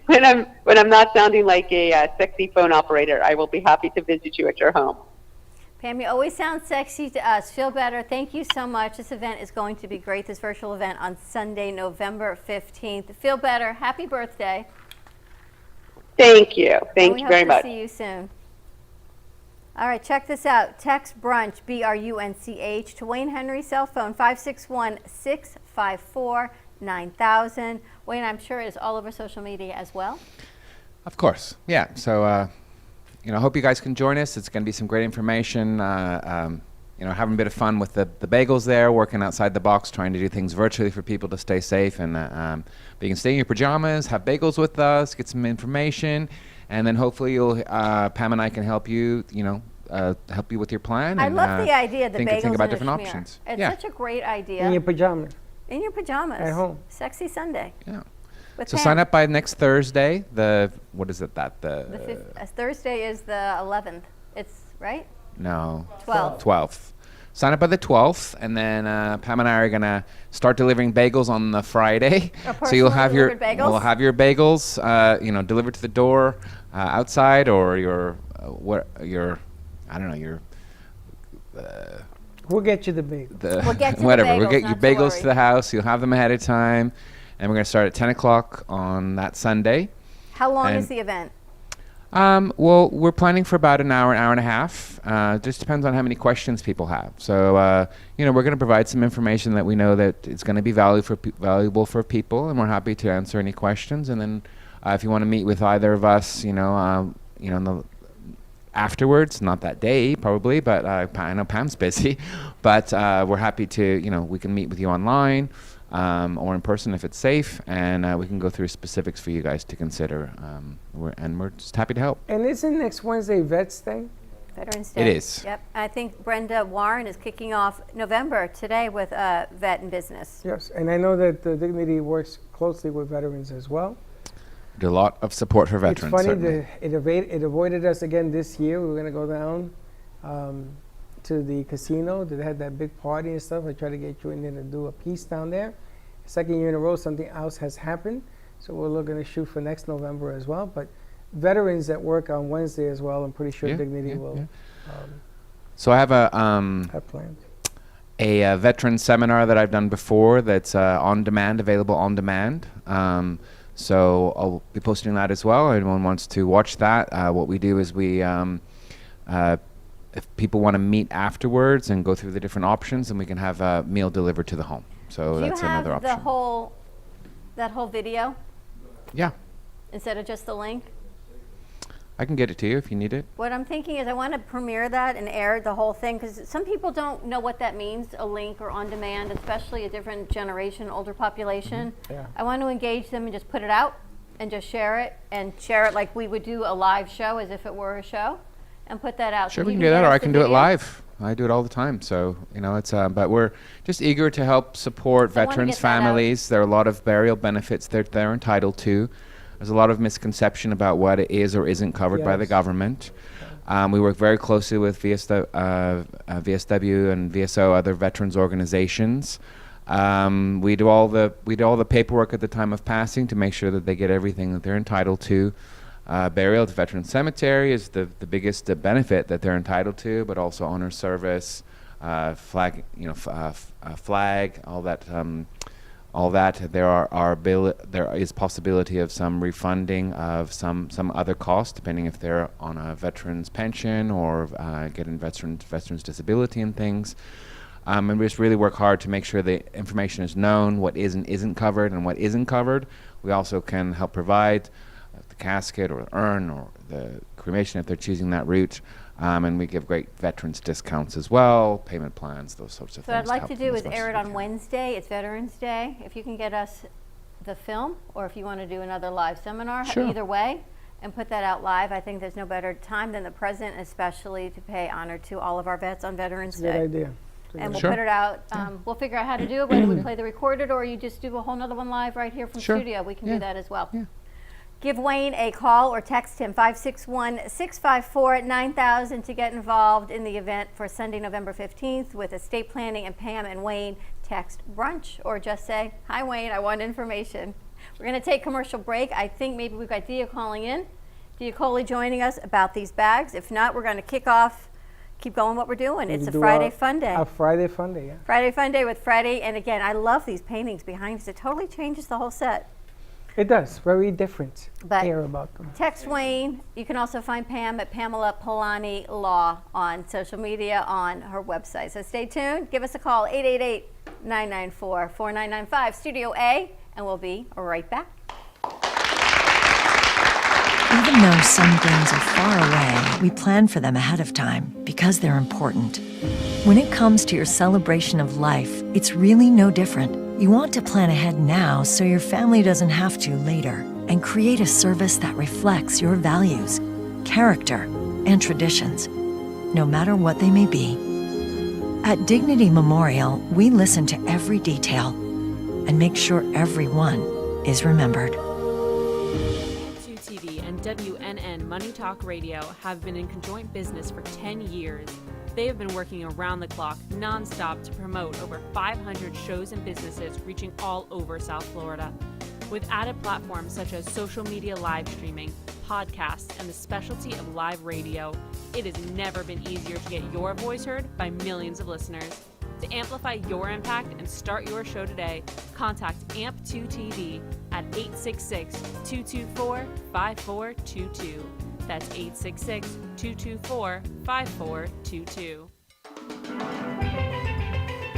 when I'm not sounding like a sexy phone operator, I will be happy to visit you at your home. Pam, you always sound sexy to us. Feel better. Thank you so much. This event is going to be great, this virtual event on Sunday, November 15th. Feel better. Happy birthday. Thank you. Thank you very much. We hope to see you soon. All right, check this out. Text BRUNCH, BRUNCH, to Wayne Henry's cell phone, 561-654-9000. Wayne, I'm sure is all over social media as well. Of course, yeah. So, I hope you guys can join us. It's going to be some great information. Having a bit of fun with the bagels there, working outside the box, trying to do things virtually for people to stay safe. And but you can stay in your pajamas, have bagels with us, get some information, and then hopefully Pam and I can help you. Help you with your plan. I love the idea of the bagels think about and different the schmear. options. It's Yeah. such a great idea. In your pajamas. In your pajamas. At home. Sexy Sunday. Yeah. With So Pam. sign up by next Thursday. What is it? Thursday is the 11th. It's right? No. 12th. 12th. Sign up by the 12th, and then Pam and I are gonna start delivering bagels on the Friday. So you'll have your bagels? we'll have your bagels, delivered to the door outside, or your We'll get you the bagel. We'll get you the whatever. bagels, We'll get you not to bagels worry. to the house. You'll have them ahead of time, and we're gonna start at 10 o'clock on that Sunday. How long is And- the event? Well, we're planning for about an hour and a half. Just depends on how many questions people have. So, we're going to provide some information that we know that it's going to be valuable for people, and we're happy to answer any questions. And then, if you want to meet with either of us, afterwards, not that day probably, but I know Pam's busy, but we're happy to, we can meet with you online. Or in person if it's safe, and we can go through specifics for you guys to consider. We're just happy to help. And isn't next Wednesday Vets Day? Veterans Day. It is. Yep. I think Brenda Warren is kicking off November today with Vet in Business. Yes, and I know that Dignity works closely with veterans as well. Do a lot of support for veterans. It's funny certainly. that it avoided us again this year. We were going to go down to the casino. They had that big party and stuff. I tried to get you in there to do a piece down there. Second year in a row, something else has happened. So we're looking to shoot for next November as well. But veterans that work on Wednesday as well, I'm pretty sure Dignity will So I have have plans. a veteran seminar that I've done before that's on demand, available on demand. So I'll be posting that as well. Anyone wants to watch that, what we do is we, if people want to meet afterwards and go through the different options, then we can have a meal delivered to the home. So that's another option. Do you have that whole video Yeah, instead of just the link? I can get it to you if you need it. What I'm thinking is I want to premiere that and air the whole thing, because some people don't know what that means, a link or on demand, especially a different generation, older population. Yeah. I want to engage them and just put it out and just share it like we would do a live show as if it were a show, and put that out. Sure, So we you can do that, get or us I the can do it video. live. I do it all the time. So, it's, but we're just eager to help support So I wanna veterans' get that out. families. There are a lot of burial benefits that they're entitled to. There's a lot of misconception about what it is or isn't covered by the Yes. government. We work very closely with VSW and VSO, other veterans organizations. We do all the paperwork at the time of passing to make sure that they get everything that they're entitled to. Burial at the Veteran Cemetery is the biggest benefit that they're entitled to, but also honor service, flag, flag, all that. There is possibility of some refunding of some other costs, depending if they're on a veteran's pension or getting veterans disability and things. And we just really work hard to make sure the information is known, what is and isn't covered, and what isn't covered. We also can help provide the casket or the urn or the cremation if they're choosing that route. And we give great veterans discounts as well, payment plans, those sorts of So things. what I'd like to help do them is as much air as it we on can. Wednesday. It's Veterans Day. If you can get us the film, or if you want to do another live seminar, Sure. either way, and put that out live. I think there's no better time than the present, especially to pay honor to all of our vets on Veterans It's a good Day. idea. And we'll Sure. put it out. We'll figure out how to do it, whether we play the recorded or you just do a whole nother one live right here from Sure. studio. We can Yeah. do that as well. Yeah. Give Wayne a call or text him 561-654-9000 to get involved in the event for Sunday, November 15th with estate planning and Pam and Wayne. Text brunch or just say, "Hi Wayne, I want information." We're going to take commercial break. I think maybe we've got Dia calling in. Dia Coley joining us about these bags. If not, we're going to kick off keep going what we're doing. It's a Do Friday fun day. A Friday fun day, yeah. Friday fun day with Freddie. And again, I love these paintings behind us. It totally changes the whole set. It does. Very different But air about them. text Wayne. You can also find Pam at Pamela Polani Law on social media, on her website. So stay tuned. Give us a call, 888-994-4995, Studio A, and we'll be right back. Even though some things are far away, we plan for them ahead of time because they're important. When it comes to your celebration of life, it's really no different. You want to plan ahead now so your family doesn't have to later, and create a service that reflects your values, character, and traditions, no matter what they may be. At Dignity Memorial, we listen to every detail and make sure everyone is remembered. TV and WNN Money Talk Radio have been in conjoint business for 10 years. They have been working around the clock, nonstop, to promote over 500 shows and businesses reaching all over South Florida. With added platforms such as social media live streaming, podcasts, and the specialty of live radio, it has never been easier to get your voice heard by millions of listeners. To amplify your impact and start your show today, contact AMP2TV at 866-224-5422. That's 866-224-5422.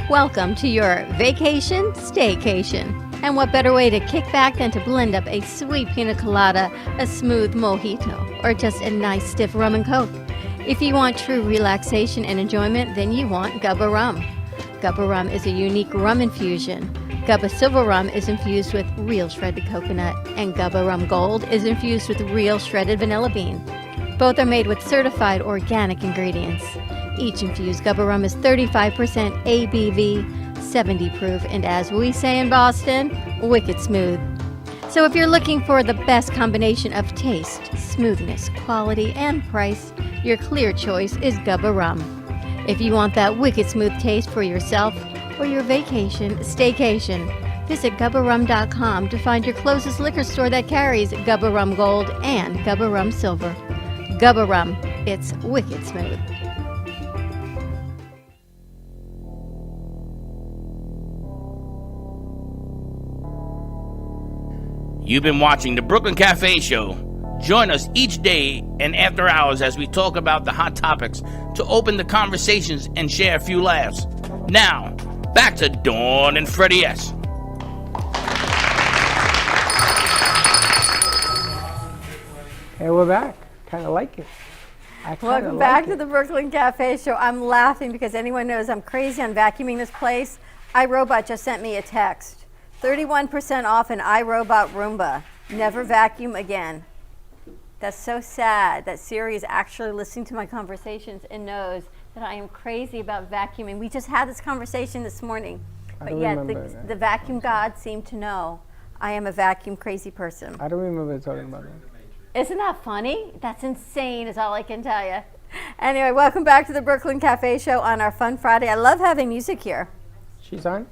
Welcome to your vacation staycation. And what better way to kick back than to blend up a sweet pina colada, a smooth mojito, or just a nice stiff rum and coke. If you want true relaxation and enjoyment, then you want Gubba Rum. Gubba Rum is a unique rum infusion. Gubba Silver Rum is infused with real shredded coconut, and Gubba Rum Gold is infused with real shredded vanilla bean. Both are made with certified organic ingredients. Each infused Gubba Rum is 35% ABV, 70 proof, and as we say in Boston, wicked smooth. So if you're looking for the best combination of taste, smoothness, quality, and price, your clear choice is Gubba Rum. If you want that wicked smooth taste for yourself or your vacation staycation, visit GubbaRum.com to find your closest liquor store that carries Gubba Rum Gold and Gubba Rum Silver. Gubba Rum, it's wicked smooth. You've been watching the Brooklyn Café Show. Join us each day and after hours as we talk about the hot topics to open the conversations and share a few laughs. Now, back to Dawn and Freddie S. Hey, we're back. Kind of like it. Welcome back to the Brooklyn Café Show. I'm laughing because anyone knows I'm crazy on vacuuming this place. iRobot just sent me a text. 31% off an iRobot Roomba. Never vacuum again. That's so sad that Siri is actually listening to my conversations and knows that I am crazy about vacuuming. We just had this conversation this morning. But yet the vacuum god seemed to know I am a vacuum crazy person. I don't remember talking about that. Isn't that funny? That's insane is all I can tell you. Anyway, welcome back to the Brooklyn Café Show on our Fun Friday. I love having music here. She's on?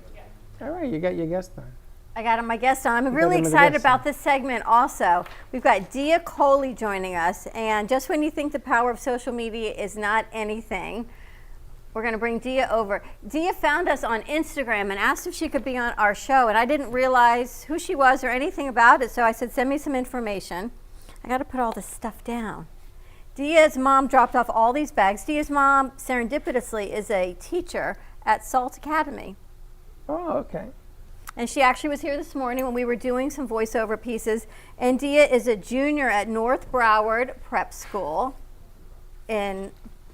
All right, you got your guest on. I got my guest on. I'm really excited about this segment also. We've got Dia Coley joining us. And just when you think the power of social media is not anything, we're going to bring Dia over. Dia found us on Instagram and asked if she could be on our show. And I didn't realize who she was or anything about it. So I said, send me some information. I got to put all this stuff down. Dia's mom dropped off all these bags. Dia's mom, serendipitously, is a teacher at Salt Academy. Oh, okay. And she actually was here this morning when we were doing some voiceover pieces. And Dia is a junior at North Broward Prep School in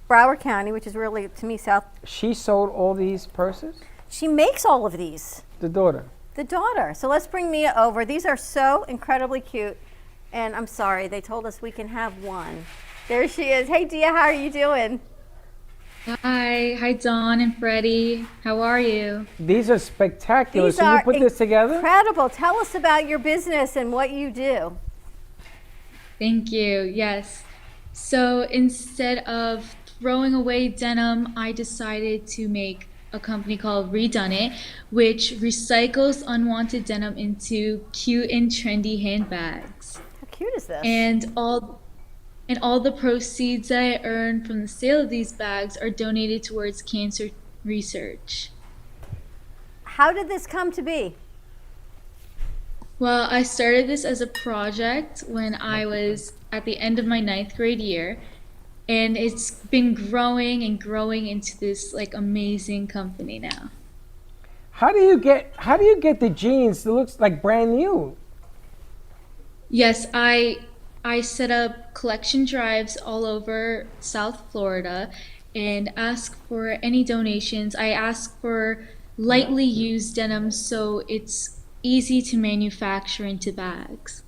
Broward County, which is really, to me, south. She sold all these purses? She makes all of these. The daughter? The daughter. So let's bring Mia over. These are so incredibly cute. And I'm sorry, they told us we can have one. There she is. Hey, Dia, how are you doing? Hi, Dawn and Freddie. How are you? These are spectacular. So you put this together? Incredible. Tell us about your business and what you do. Thank you. Yes. So instead of throwing away denim, I decided to make a company called Redone It, which recycles unwanted denim into cute and trendy handbags. How cute is this? And all And all the proceeds that I earn from the sale of these bags are donated towards cancer research. How did this come to be? Well, I started this as a project when I was at the end of my 9th grade year, and it's been growing and growing into this like amazing company now. How do you get the jeans that looks like brand new? Yes, I set up collection drives all over South Florida and ask for any donations. I ask for lightly used denim so it's easy to manufacture into bags.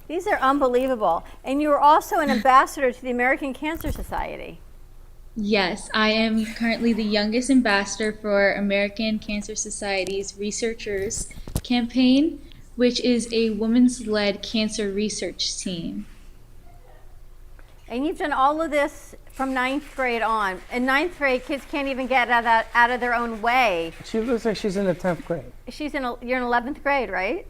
These are unbelievable. And you are also an ambassador to the American Cancer Society. Yes, I am currently the youngest ambassador for American Cancer Society's Researchers Campaign, which is a women's-led cancer research team. And you've done all of this from 9th grade on. In 9th grade, kids can't even get out of their own way. She looks like she's in the 10th grade. You're in 11th grade, right?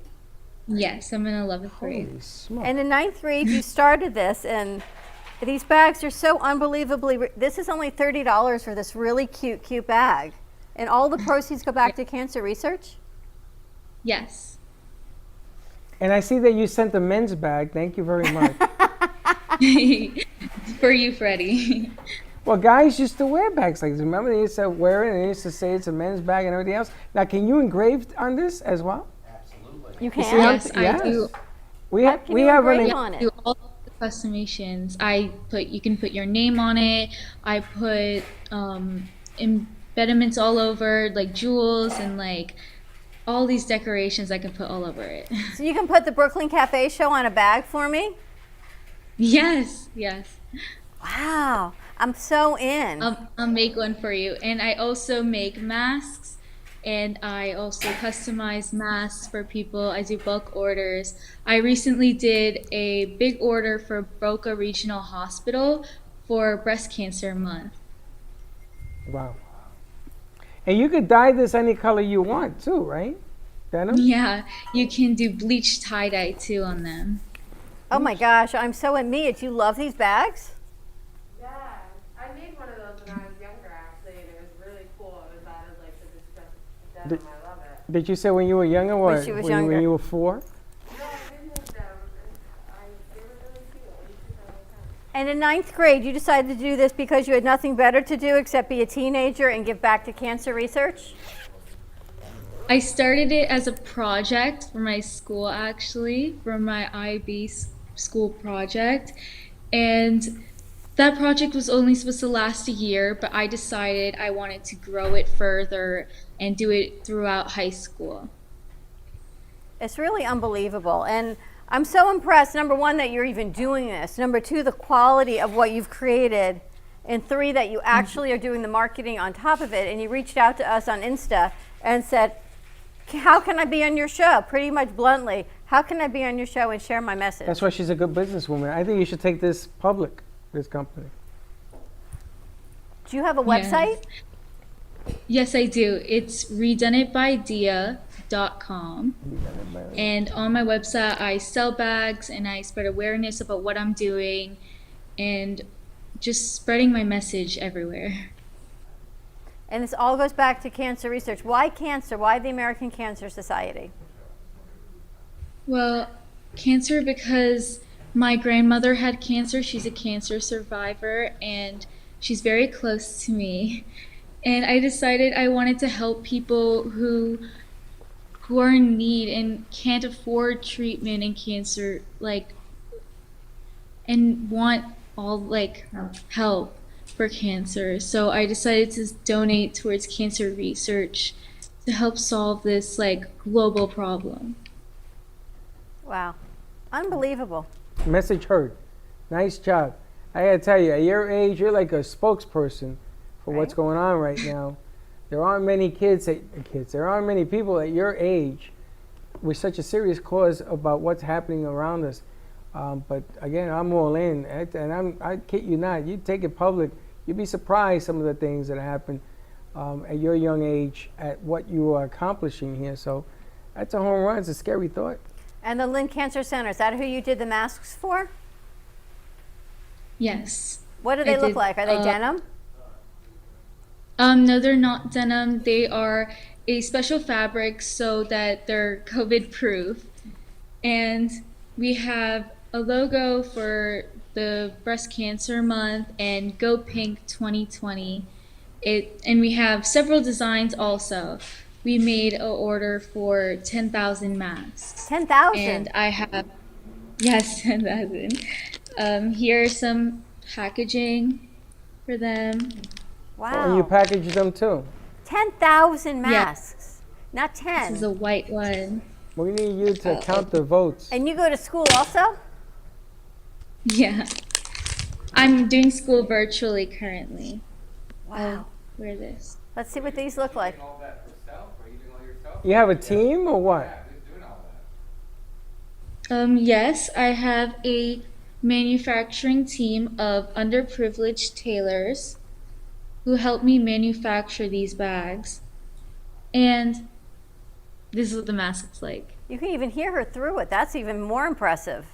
Yes, I'm in 11th grade. Holy smoke. And in 9th grade, you started this, and these bags are so unbelievably, this is only $30 for this really cute bag. And all the proceeds go back to cancer research? Yes. And I see that you sent the men's bag. Thank you very much. For you, Freddie. Well, guys used to wear bags like this. Remember, they used to wear it and they used to say it's a men's bag and everything else. Now, can you engrave on this as well? You can? Yes, I do. We have engrave on it? Do all the customations. You can put your name on it. I put embedments all over, like jewels and like all these decorations I can put all over it. So you can put the Brooklyn Cafe show on a bag for me? Yes. Wow, I'm so in. I'll make one for you. And I also make masks, and I also customize masks for people. I do bulk orders. I recently did a big order for Boca Regional Hospital for Breast Cancer Month. Wow. And you could dye this any color you want too, right? Denim? Yeah, you can do bleach tie-dye too on them. Oh my gosh, I'm so in. Mia, do you love these bags? Yeah, I made one of those when I was younger, actually, and it was really cool. It was out of like the distressed denim. I love it. Did you say when you were younger? What? When she was younger. When you were 4? No, I did make them, and they were really cute. I used to do them all the time. And in 9th grade, you decided to do this because you had nothing better to do except be a teenager and give back to cancer research? I started it as a project for my school, actually, for my IB school project. And that project was only supposed to last a year, but I decided I wanted to grow it further and do it throughout high school. It's really unbelievable. And I'm so impressed, number one, that you're even doing this. Number two, the quality of what you've created. And 3, that you actually are doing the marketing on top of it. And you reached out to us on Insta and said, how can I be on your show? Pretty much bluntly, how can I be on your show and share my message? That's why she's a good businesswoman. I think you should take this public, this company. Do you have a website? Yes, I do. It's redonitbydia.com. And on my website, I sell bags and I spread awareness about what I'm doing and just spreading my message everywhere. And this all goes back to cancer research. Why cancer? Why the American Cancer Society? Well, cancer because my grandmother had cancer. She's a cancer survivor and she's very close to me. And I decided I wanted to help people who are in need and can't afford treatment in cancer, and want all help for cancer. So I decided to donate towards cancer research to help solve this global problem. Wow. Unbelievable. Message heard. Nice job. I gotta tell you, at your age, you're like a spokesperson for what's going on right now. There aren't many there aren't many people at your age with such a serious cause about what's happening around us. But again, I'm all in, and I kid you not, you take it public, you'd be surprised some of the things that happen at your young age at what you are accomplishing here. So that's a home run. It's a scary thought. And the Lynn Cancer Center, is that who you did the masks for? Yes. What do they look like? Are they denim? No, they're not denim. They are a special fabric so that they're COVID proof. And we have a logo for the Breast Cancer Month and Go Pink 2020. And we have several designs also. We made an order for 10,000 masks. 10,000? And I have, yes, 10,000. Here's some packaging for them. Wow. And you package them too? 10,000 masks, not 10. This is a white one. We need you to count the votes. And you go to school also? Yeah. I'm doing school virtually currently. Wow. I'll wear this. Let's see what these look like. You have a team or what? Yes, I have a manufacturing team of underprivileged tailors who help me manufacture these bags. And this is what the mask looks like. You can even hear her through it. That's even more impressive.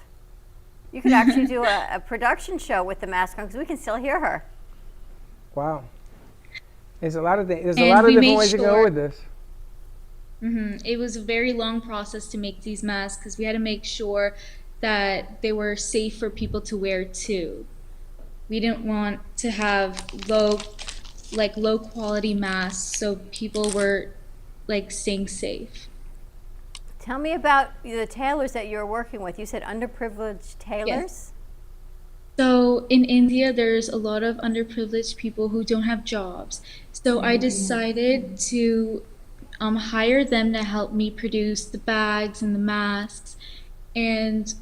You could actually do a production show with the mask on because we can still hear her. Wow. There's a lot of things. There's a lot of different ways to go with this. It was a very long process to make these masks because we had to make sure that they were safe for people to wear too. We didn't want to have low quality masks, so people were staying safe. Tell me about the tailors that you're working with. You said underprivileged tailors? Yes. So in India, there's a lot of underprivileged people who don't have jobs. So I decided to hire them to help me produce the bags and the masks. And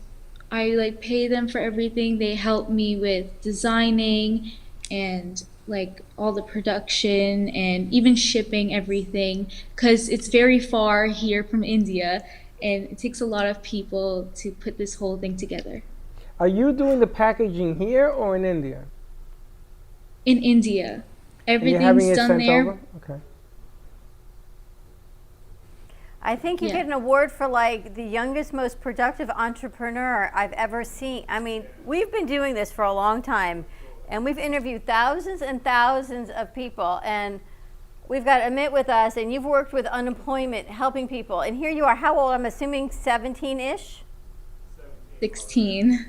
I pay them for everything. They help me with designing and all the production and even shipping everything because it's very far here from India and it takes a lot of people to put this whole thing together. Are you doing the packaging here or in India? In India. Everything's done there. Over? Okay. I think you get an award for the youngest, most productive entrepreneur I've ever seen. I mean, we've been doing this for a long time. And we've interviewed thousands and thousands of people. And we've got Amit with us. And you've worked with unemployment, helping people. And here you are. How old? I'm assuming 17-ish? 16.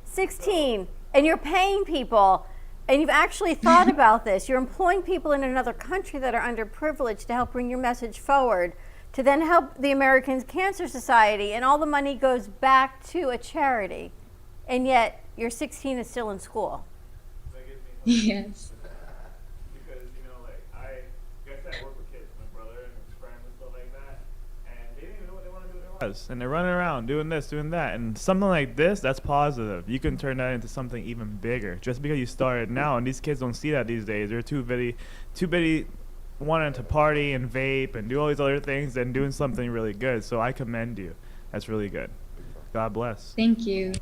16. And you're paying people. And you've actually thought about this. You're employing people in another country that are underprivileged to help bring your message forward, to then help the American Cancer Society. And all the money goes back to a charity. And yet, you're 16 and still in school. Yes. Because, I work with kids, my brother and his friends and stuff like that, and they didn't even know what they want to do with their lives. And they're running around doing this, doing that. And something like this, that's positive. You can turn that into something even bigger just because you started now. And these kids don't see that these days. They're too busy wanting to party and vape and do all these other things than doing something really good. So I commend you. That's really good. God bless. Thank you.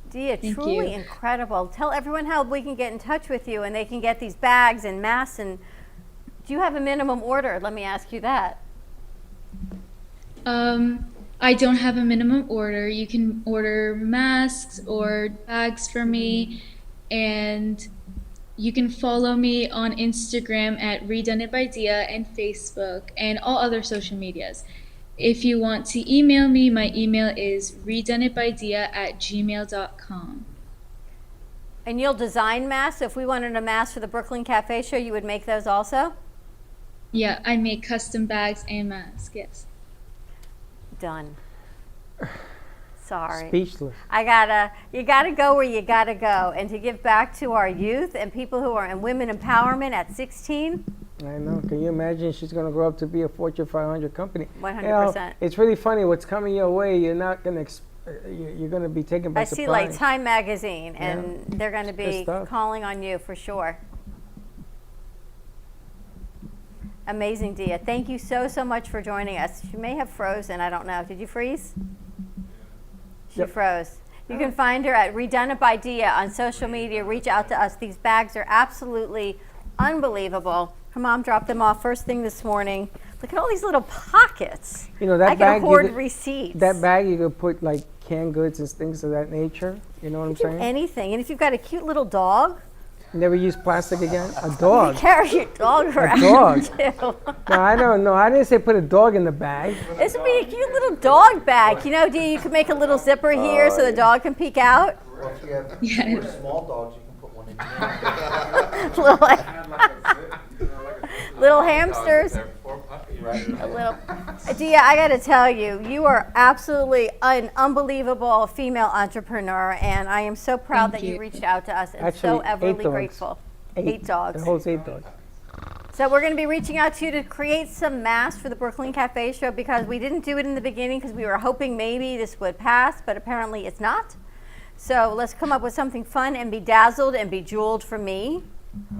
Dia, truly incredible. Tell everyone how we can get in touch with you and they can get these bags and masks. And do you have a minimum order? Let me ask you that. I don't have a minimum order. You can order masks or bags for me, and you can follow me on Instagram at Redone It by Dia and Facebook and all other social medias. If you want to email me, my email is redoneitbydia@gmail.com. And you'll design masks? So if we wanted a mask for the Brooklyn Cafe show, you would make those also? Yeah, I make custom bags and masks, yes. Done. Sorry. Speechless. You gotta go where you gotta go. And to give back to our youth and people who are in women empowerment at 16. I know. Can you imagine she's going to grow up to be a Fortune 500 company? 100%. It's really funny what's coming your way. You're not going to, you're going to be taken by surprise. I see Time Magazine and they're going to be calling on you for sure. Amazing, Dia. Thank you so much for joining us. She may have frozen. I don't know. Did you freeze? She froze. You can find her at Redone It by Dia on social media. Reach out to us. These bags are absolutely unbelievable. Her mom dropped them off first thing this morning. Look at all these little pockets. You know, that I bag can hoard receipts. That bag you could put canned goods and things of that nature. You know what I'm saying? Anything. And if you've got a cute little dog, Never use plastic again? A dog. you carry your dog around. dog. Too. No, I don't know. I didn't say put a dog in the bag. This would be a cute little dog bag. You know, you could make a little zipper here so the dog can peek out. Well, if you have small dogs, you can put one in little hamsters. A little. Dia, I got to tell you, you are absolutely an unbelievable female entrepreneur, and I am so proud that you reached out to us and Actually, so everly 8 dogs. grateful. 8 8 dogs. It holds 8 dogs. So we're going to be reaching out to you to create some masks for the Brooklyn Cafe show because we didn't do it in the beginning because we were hoping maybe this would pass, but apparently it's not. So let's come up with something fun and bedazzled and bejeweled for me,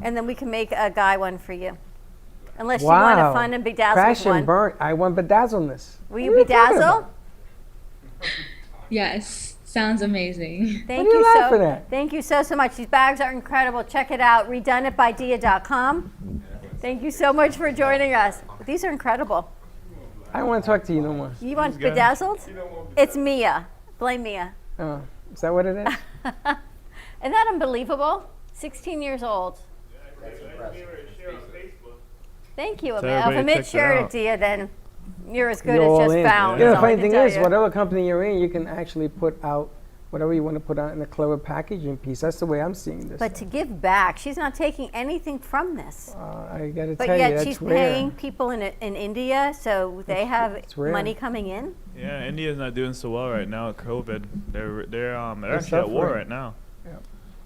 and then we can make a guy one for you. Unless you want a fun and bedazzled Crash one. and burn. I want bedazzleness. Will you bedazzle? Yes, sounds amazing. Thank What are you you laughing at? Thank you so much. These bags are incredible. Check it out. RedoneItByDia.com. Thank you so much for joining us. These are incredible. I don't want to talk to you no more. You want bedazzled? It's Mia. Blame Mia. Oh, is that what it is? Isn't that unbelievable? 16 years old. Thank you, So Amit. If everybody Amit check that shared it out. to you, then you're as good You're as all just in. found. You know, is the all I funny can thing tell is, you. whatever company you're in, you can actually put out whatever you want to put out in a clever packaging piece. That's the way I'm seeing this. But to give back, she's not taking anything from this. I got to But tell you, yet that's she's rare. paying people in India, so they have rare. money coming in. Yeah, India's not doing so well right now with COVID. They're actually at suffering. war right now. Yeah.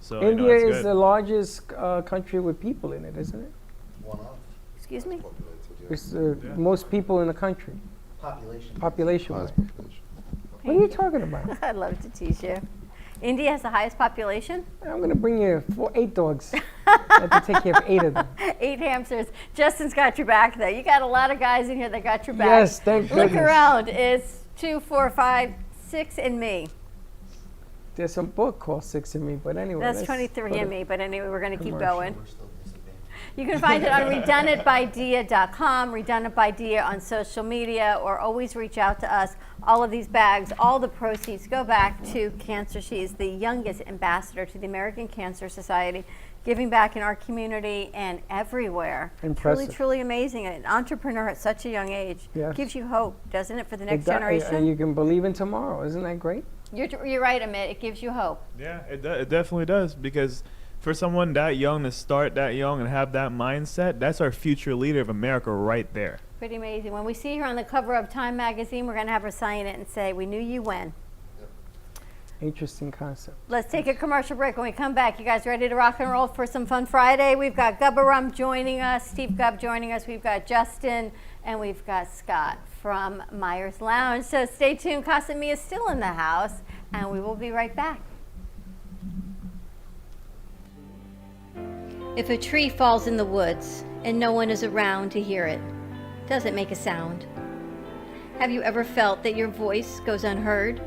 So India it's is good. the largest country with people in it, isn't it? Excuse me? It's the most people in the country. Population-wise. What are you talking about? I'd love to teach you. India has the highest population. I'm going to bring you 8 dogs. I have to take care of 8 of them. 8 hamsters. Justin's got your back, though. You got a lot of guys in here that got your back. Yes, thank Look goodness. around. It's 2, 4, 5, 6 in me. There's some book called 6 in Me, but anyway. That's let's 23 put in it- me, but anyway, we're going to keep commercial. going. You can find it on RedoneItByDia.com, RedoneItByDia on social media, or always reach out to us. All of these bags, all the proceeds go back to cancer. She is the youngest ambassador to the American Cancer Society, giving back in our community and everywhere. Impressive. Truly amazing. An entrepreneur at such a young age Yes. gives you hope, doesn't it, for the next It do- generation? You can believe in tomorrow. Isn't that great? You're right, Amit. It gives you hope. Yeah, it definitely does, because for someone that young to start that young and have that mindset, that's our future leader of America right there. Pretty amazing. When we see her on the cover of Time magazine, we're going to have her sign it and say, "We knew you when." Interesting concept. Let's take a commercial break. When we come back, you guys ready to rock and roll for some fun Friday? We've got Gubbarum joining us, Steve Gubb joining us, we've got Justin, and we've got Scott from Myers Lounge. So stay tuned. Casami is still in the house, and we will be right back. If a tree falls in the woods and no one is around to hear it, does it make a sound? Have you ever felt that your voice goes unheard?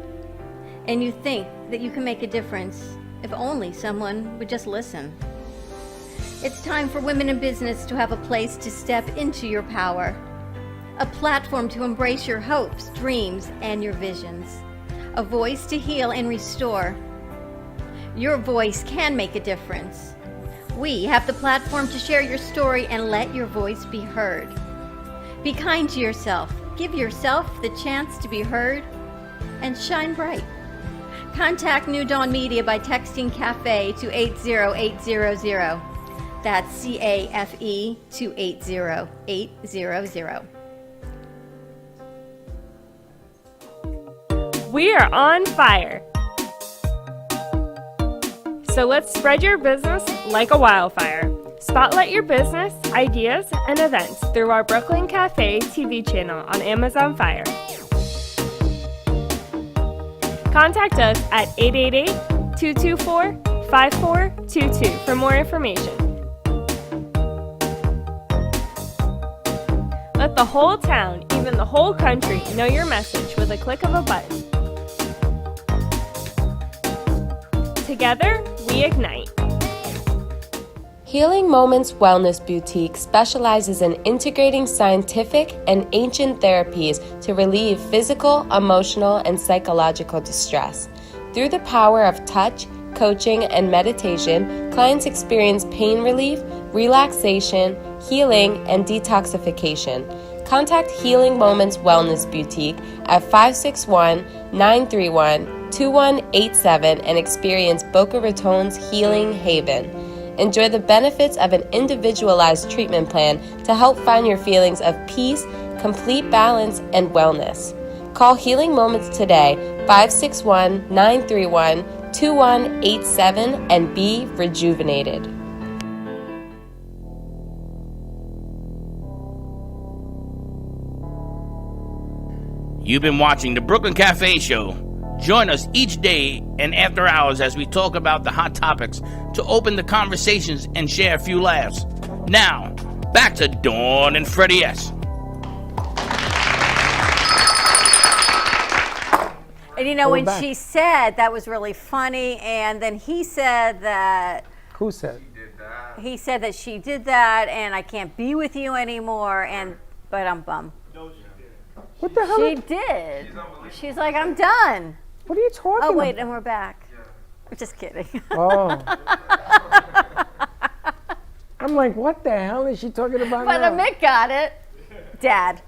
And you think that you can make a difference if only someone would just listen? It's time for women in business to have a place to step into your power, a platform to embrace your hopes, dreams, and your visions, a voice to heal and restore. Your voice can make a difference. We have the platform to share your story and let your voice be heard. Be kind to yourself. Give yourself the chance to be heard and shine bright. Contact New Dawn Media by texting CAFE to 80800. That's CAFE to 80800. We are on fire. So let's spread your business like a wildfire. Spotlight your business, ideas, and events through our Brooklyn Cafe TV channel on Amazon Fire. Contact us at 888-224-5422 for more information. Let the whole town, even the whole country, know your message with a click of a button. Together, we ignite. Healing Moments Wellness Boutique specializes in integrating scientific and ancient therapies to relieve physical, emotional, and psychological distress. Through the power of touch, coaching, and meditation, clients experience pain relief, relaxation, healing, and detoxification. Contact Healing Moments Wellness Boutique at 561-931-2187 and experience Boca Raton's Healing Haven. Enjoy the benefits of an individualized treatment plan to help find your feelings of peace, complete balance, and wellness. Call Healing Moments today, 561-931-2187, and be rejuvenated. You've been watching the Brooklyn Cafe Show. Join us each day and after hours as we talk about the hot topics to open the conversations and share a few laughs. Now, back to Dawn and Freddie S. And you know, when she said that was really funny, and then he said that... Who said? He said that she did that, and I can't be with you anymore, and... But I'm bummed. What the hell? She did. She's like, I'm done. What are you talking about? Oh, wait, and we're back. I'm just kidding. Oh. I'm like, what the hell is she talking about But now? Amit got it. Dad.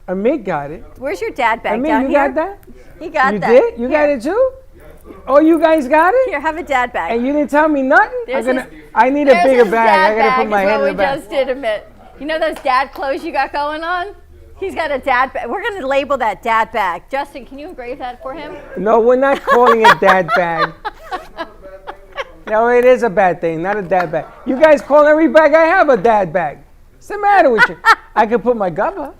Amit got it. Where's your dad bag? Amit, Down you here? got that? He got you that. You did? You got it too? Oh, you guys got it? Here, have a dad bag. And you didn't tell me nothing? There's I need a There's bigger his bag. dad I gotta put bag my is head what in the we bag. just did, Amit. You know those dad clothes you got going on? He's got a dad bag. We're going to label that dad bag. Justin, can you engrave that for him? No, we're not calling it dad bag. No, it is a bad thing, not a dad bag. You guys call every bag I have a dad bag. What's the matter with you? I could put my gubba.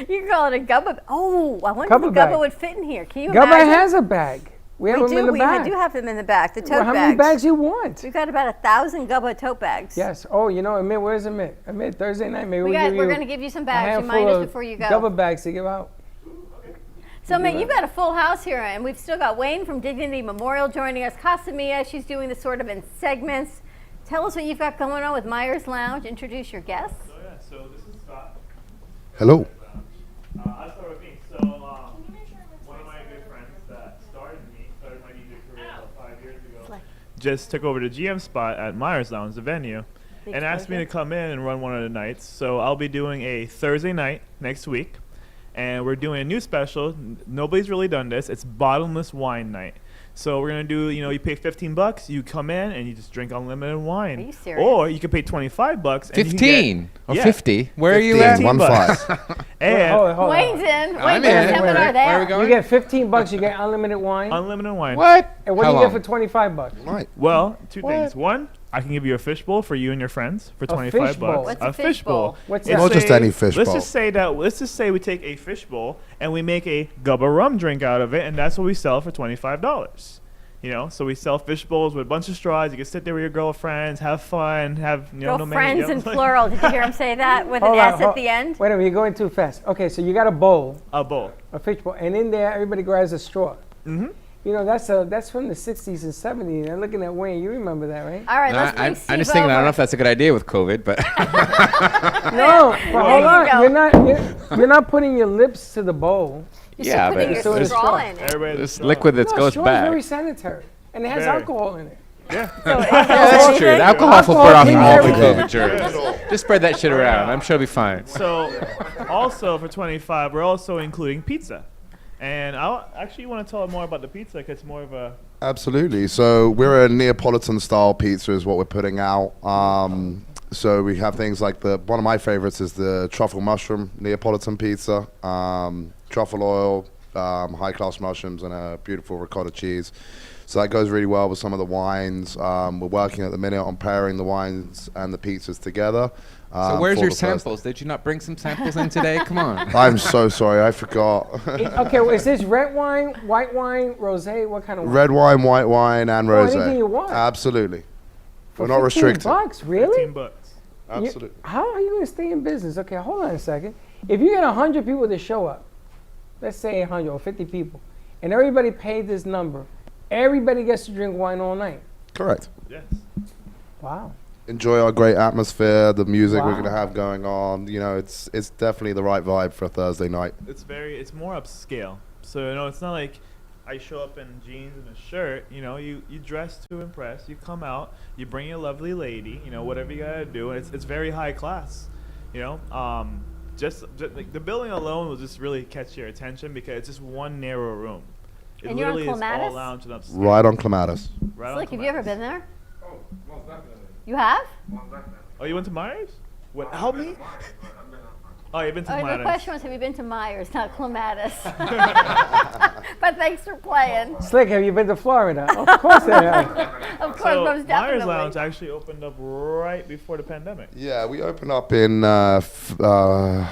You can call it a gubba. Oh, I wonder Gubba if the bag. gubba would fit in here. Can you Gubba imagine? has a bag. We have them in the bag. We do have them in the back. The tote Well, how many bags you want? We've got about 1,000 gubba tote bags. Yes. Oh, you know, Amit, where's Amit? Amit, Thursday night, maybe We're give going to give you some a bags. handful Remind us of before you go. Gubba bags to give out. So, Amit, you've got a full house here, and we've still got Wayne from Dignity Memorial joining us. Casamia, she's doing this sort of in segments. Tell us what you've got going on with Myers Lounge. Introduce your guests. So this is Scott. Hello. I'll start with me. So one of my good friends that started my DJ career about 5 years ago, just took over the GM spot at Myers Lounge, the venue, and asked me to come in and run one of the nights. So I'll be doing a Thursday night next week, and we're doing a new special. Nobody's really done this. It's bottomless wine night. So we're gonna do, you pay $15, you come in and you just drink unlimited wine. Are you serious? Or you can pay $25. 15 or yeah, 50. Where are you at? $15. And Hold on. Wayne's in. I'm Wayne's in. in. Seminar Where there. are we going? You get $15, you get unlimited wine. unlimited wine. What? And what How do you long? get for $25? Right. Well, two things. One, I can give you a fishbowl for you and your friends for $25. fishbowl? What's a fishbowl? What's Let's that? Not just say- any fishbowl. Let's just say we take a fishbowl and we make a gubba rum drink out of it, and that's what we sell for $25. So we sell fish bowls with a bunch of straws. You can sit there with your girlfriends, have fun, have no Friends many. in plural. Did you hear him say that with an Hold on, S at the end? Wait a minute, you're going too fast. Okay, so you got a bowl, A bowl. a fish bowl, and in there everybody grabs a straw. Mm-hmm. That's from the 60s and 70s. And looking at Wayne, you remember that, right? All right, No, let's bring I'm Steve just thinking, I don't over. know if that's a good idea with COVID, but No, but hold you on. go. You're not putting your lips to the bowl. yeah, Putting but your there's straw in it. Everybody. this liquid that No, goes straw is back. very sanitary, and it has Very. alcohol in it. Yeah. Yeah, that's true. The alcohol will burn off cleans all the everything. COVID germs. Just spread that shit around. I'm sure it'll be fine. So, also for $25, we're also including pizza. And I actually want to tell more about the pizza because it's more of a. Absolutely. So we're a Neapolitan style pizza is what we're putting out. So we have things like one of my favorites is the truffle mushroom Neapolitan pizza, truffle oil, high class mushrooms, and a beautiful ricotta cheese. So that goes really well with some of the wines. We're working at the minute on pairing the wines and the pizzas together. So where's for your the first- samples? Did you not bring some samples in today? Come on. I'm so sorry, I forgot. Okay, well, is this red wine, white wine, rosé? What kind of wine? Red wine, white wine, and Oh, rosé. anything you want. Absolutely. For We're not restricted. $15, really? $15. Absolutely. How are you going to stay in business? Okay, hold on a second. If you get 100 people to show up, let's say 100 or 50 people, and everybody paid this number, everybody gets to drink wine all night. Correct. Yes. Wow. enjoy our great atmosphere, the music we're Wow. going to have going on. You know, it's definitely the right vibe for a Thursday night. It's more upscale. So, it's not like I show up in jeans and a shirt. You dress to impress. You come out, you bring your lovely lady, whatever you gotta do. And it's very high class. Just like the building alone will just really catch your attention because it's just one narrow room. It And you're on literally is Clematis? all lounge and upstairs. Right on Clematis. Right on Slick, have you ever Clematis. been there? Oh, most definitely. You have? Oh, you went to Myers? What? Help me? Oh, you've been to The Myers. question was, have you been to Myers, not Clematis? But thanks for playing. Slick, have you been to Florida? Of course I have. Of course, So most Myers definitely. Lounge actually opened up right before the pandemic. Yeah, we opened up in February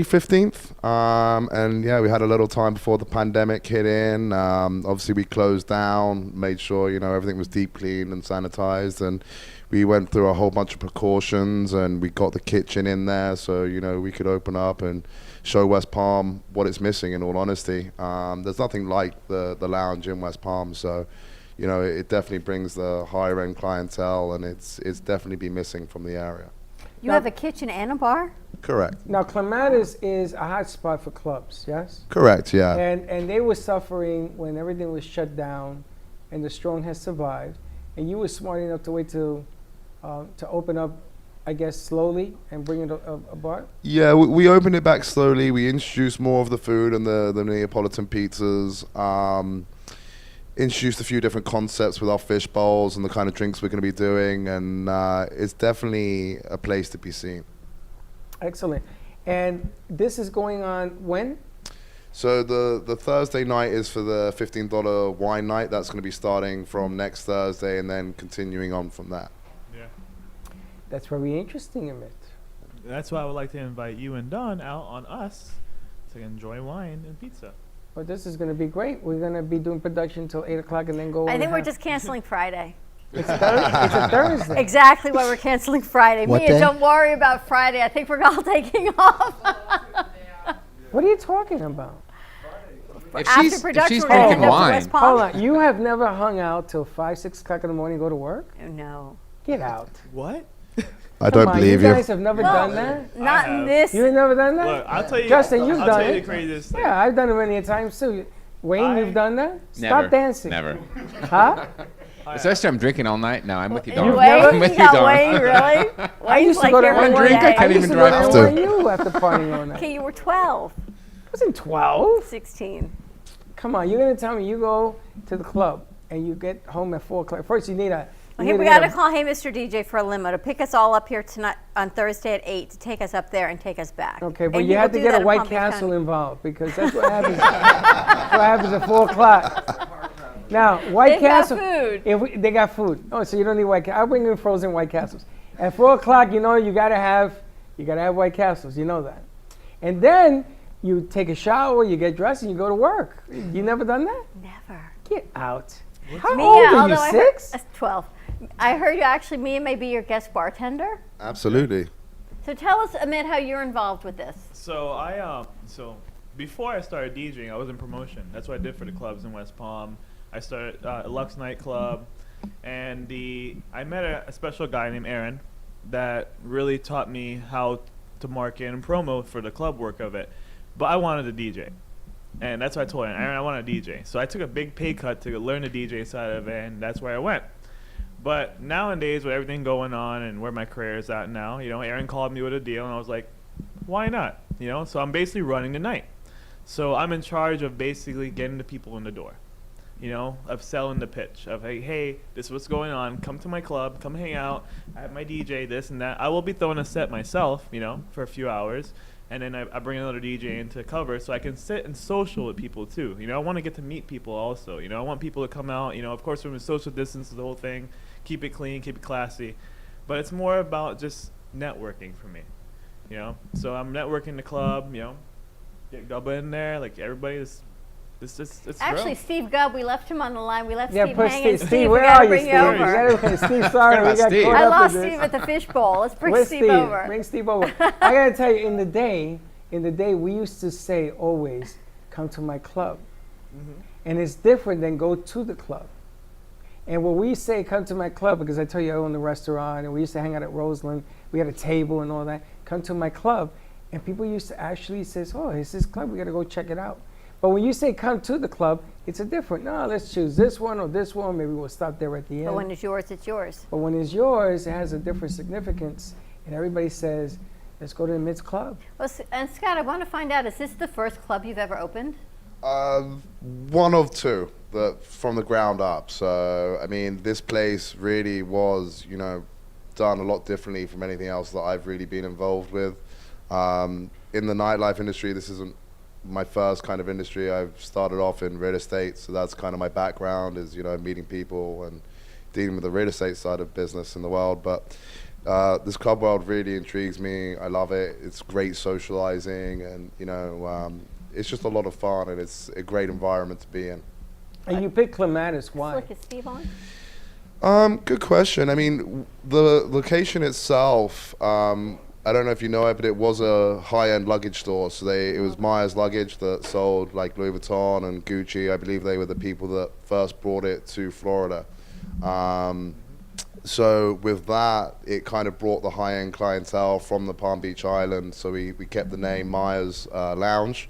15th. And yeah, we had a little time before the pandemic hit in. Obviously, we closed down, made sure, everything was deep cleaned and sanitized. And we went through a whole bunch of precautions, and we got the kitchen in there so, we could open up and show West Palm what it's missing, in all honesty. There's nothing like the lounge in West Palm. So, it definitely brings the higher end clientele, and it's definitely been missing from the area. You have a kitchen and a bar? Correct. Now, Clematis is a hot spot for clubs, yes? Correct, yeah. And they were suffering when everything was shut down, and the strong has survived. And you were smart enough to wait to open up, I guess, slowly and bring it a bar? Yeah, we opened it back slowly. We introduced more of the food and the Neapolitan pizzas. Introduced a few different concepts with our fish bowls and the kind of drinks we're going to be doing. And it's definitely a place to be seen. Excellent. And this is going on when? So the Thursday night is for the $15 wine night. That's going to be starting from next Thursday and then continuing on from that. Yeah. That's very interesting, Amit. That's why I would like to invite you and Don out on us to enjoy wine and pizza. Well, this is going to be great. We're going to be doing production until 8 o'clock and then go. I think and we're have- just canceling Friday. It's a Thursday. Exactly why we're canceling Friday. What Mia, day? don't worry about Friday. I think we're all taking off. What are you talking about? If After she's production, she's we're gonna drinking end up to wine, West Palm. Hold on. You have never hung out till 5, 6 o'clock in the morning, go to work? No. Get out. What? I Come don't on, believe you you. guys have never Well, done that? Not in this. You ain't never done that? Look, I'll tell you. Justin, you've I'll done tell you it. the craziest thing. Yeah, I've done it many times too. Wayne, you've done that? never. Stop dancing. Never. Huh? Especially I'm drinking all night. No, I'm with you, You've Don. never- I'm with you, No, Don. Wayne, really? I Wayne's used to like go to here one one drink, I day. can't I used even to drive go to home. NYU after partying all night. Okay, you were 12. I wasn't 12. 16. Come on, you're going to tell me you go to the club and you get home at 4 o'clock. First, you need a... you Okay, need we to got get to call Hey Mr. DJ for a limo to pick us all up here tonight on Thursday at 8 to take us up there and take us back. Okay, but And you will have to do get that a in White Palm Beach Castle County. involved because that's what happens. That's what happens at 4 o'clock. Now, White They got Castle. food. They got food. Oh, so you don't need White Castle. I'll bring you frozen White Castles. At 4 o'clock, you gotta have White Castles. You know that. And then you take a shower, you get dressed, and you go to work. You never done that? Never. Get out. How Mia, old are you? although I heard- 6? 12. I heard you actually, Mia may be your guest bartender. Absolutely. So tell us, Amit, how you're involved with this. So so before I started DJing, I was in promotion. That's what I did for the clubs in West Palm. I started Lux nightclub, and I met a special guy named Aaron that really taught me how to market and promo for the club work of it. But I wanted to DJ, and that's what I told him. Aaron, I want to DJ. So I took a big pay cut to learn the DJ side of it, and that's where I went. But nowadays, with everything going on and where my career is at now, Aaron called me with a deal, and I was like, why not? So I'm basically running the night. So I'm in charge of basically getting the people in the door, of selling the pitch of, hey, this is what's going on. Come to my club. Come hang out. I have my DJ, this and that. I will be throwing a set myself, for a few hours. And then I bring another DJ in to cover so I can sit and social with people too. I want to get to meet people also. I want people to come out. Of course, we're in social distance, the whole thing. Keep it clean, keep it classy. But it's more about just networking for me. So I'm networking the club, get Gubba in there, like everybody is. It's Actually, real. Steve Gubb, we left him on the line. We left Yeah, Steve put hanging. Steve, we where gotta are you, bring Steve? you You over. gotta- Steve, sorry, we got Steve. caught I up lost with this. Steve at the fishbowl. Let's bring Where's Steve over. Bring Steve over. I gotta tell you, in the day, we used to say always, "Come to my club," and it's different than go to the club. And when we say come to my club, because I tell you I own the restaurant, and we used to hang out at Roseland, we had a table and all that, come to my club, and people used to actually say, oh, it's this club, we got to go check it out. But when you say come to the club, it's a different, no, let's choose this one or this one, maybe we'll stop there at the end. But when it's yours, it's yours. But when it's yours, it has a different significance, and everybody says, let's go to the Mid's Club. Well, and Scott, I want to find out, is this the first club you've ever opened? One of two that from the ground up. So, I mean, this place really was, you know, done a lot differently from anything else that I've really been involved with. In the nightlife industry, this isn't my first kind of industry. I've started off in real estate, so that's kind of my background is, you know, meeting people and dealing with the real estate side of business in the world. But this club world really intrigues me. I love it. It's great socializing, and, you know, it's just a lot of fun, and it's a great environment to be in. And you picked Clematis, why? Look, is Steve on? Good question. I mean, the location itself, I don't know if you know it, but it was a high-end luggage store. So it was Myers Luggage that sold like Louis Vuitton and Gucci. I believe they were the people that first brought it to Florida. So with that, it kind of brought the high-end clientele from the Palm Beach Island. So we kept the name Myers Lounge.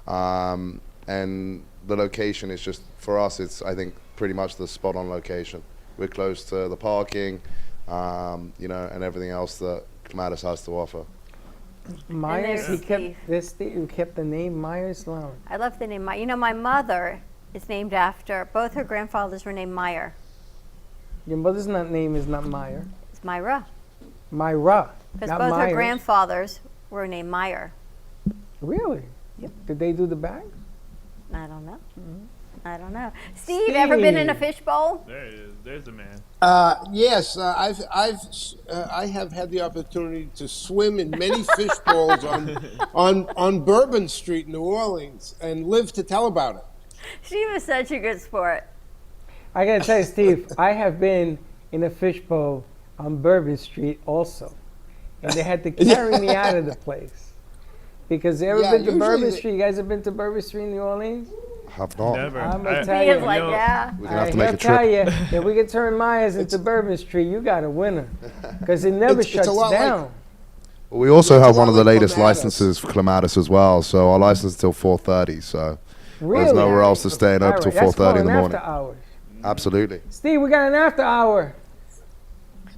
And the location is just, for us, it's, I think, pretty much the spot-on location. We're close to the parking, you know, and everything else that Clematis has to offer. Myers, he kept the name Myers Lounge. I love the name Meyer. You know, my mother is named after, both her grandfathers were named Meyer. Your mother's name is not Meyer. It's Myra. Myra. Because not both Myers. her grandfathers were named Meyer. Really? Yep. Did they do the bag? I don't know. I don't know. Steve, ever been in a fishbowl? There it is. There's the man. Yes, I have had the opportunity to swim in many fish bowls on Bourbon Street, New Orleans, and live to tell about it. Steve is such a good sport. I gotta tell you, Steve, I have been in a fishbowl on Bourbon Street also, and they had to carry me out of the place. Because you ever been to Bourbon Street? You guys have been to Bourbon Street in New Orleans? Have not. Never. I'm gonna tell you. Like, yeah. We're gonna have to make a trip. I'll tell you, if we can turn Myers into Bourbon Street, you got a winner. Because it never shuts down. Well, we also have one of the latest licenses for Clematis as well. So our license is till 4:30. So there's nowhere else to stay and open till 4:30 in the morning. After hours. Absolutely. Steve, we got an after hour.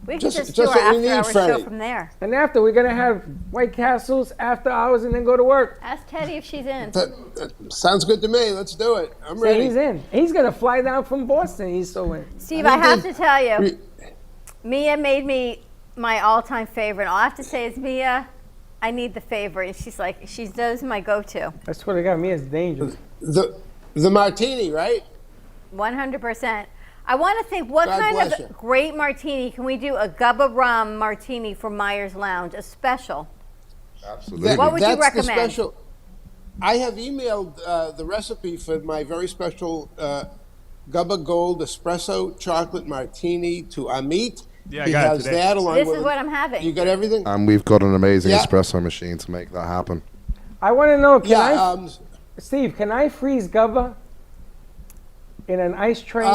We can just do our after hour show from there. And after, we're going to have White Castles after hours and then go to work. Ask Teddy if she's in. That sounds good to me. Let's do it. I'm ready. He's in. He's going to fly down from Boston. He's so in. Steve, I have to tell you, Mia made me my all-time favorite. All I have to say is, Mia, I need the favorite. She's like, she knows my go-to. I swear to God, Mia's dangerous. The martini, right? 100%. I want to think, what kind of great martini can we do? A Gubba Rum martini for Myers Lounge, a special. Absolutely. What would you recommend? The special. I have emailed the recipe for my very special Gubba Gold Espresso Chocolate Martini to Amit. Yeah, he I got has it today. that along This with is what I'm having. You got everything? And we've got an amazing espresso machine to make that happen. I want to know, Steve, can I freeze Gubba in an ice tray?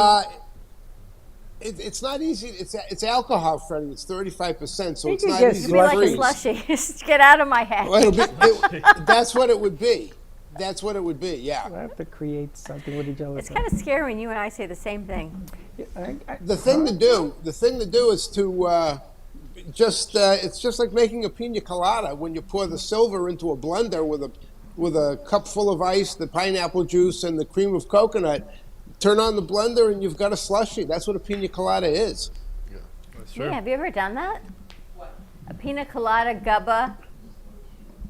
It's not easy. It's alcohol, Freddie. It's 35%, so it's not It'd easy be to like a freeze. slushy. Just get out of my head. Well, that's what it would be. That's what it would be. Yeah. I have to create something with each other. It's kind of scary when you and I say the same thing. The thing to do is to it's just like making a pina colada when you pour the silver into a blender with a cup full of ice, the pineapple juice, and the cream of coconut. Turn on the blender and you've got a slushie. That's what a pina colada is. Yeah, that's true. Yeah, have you ever done that? What? A pina colada Gubba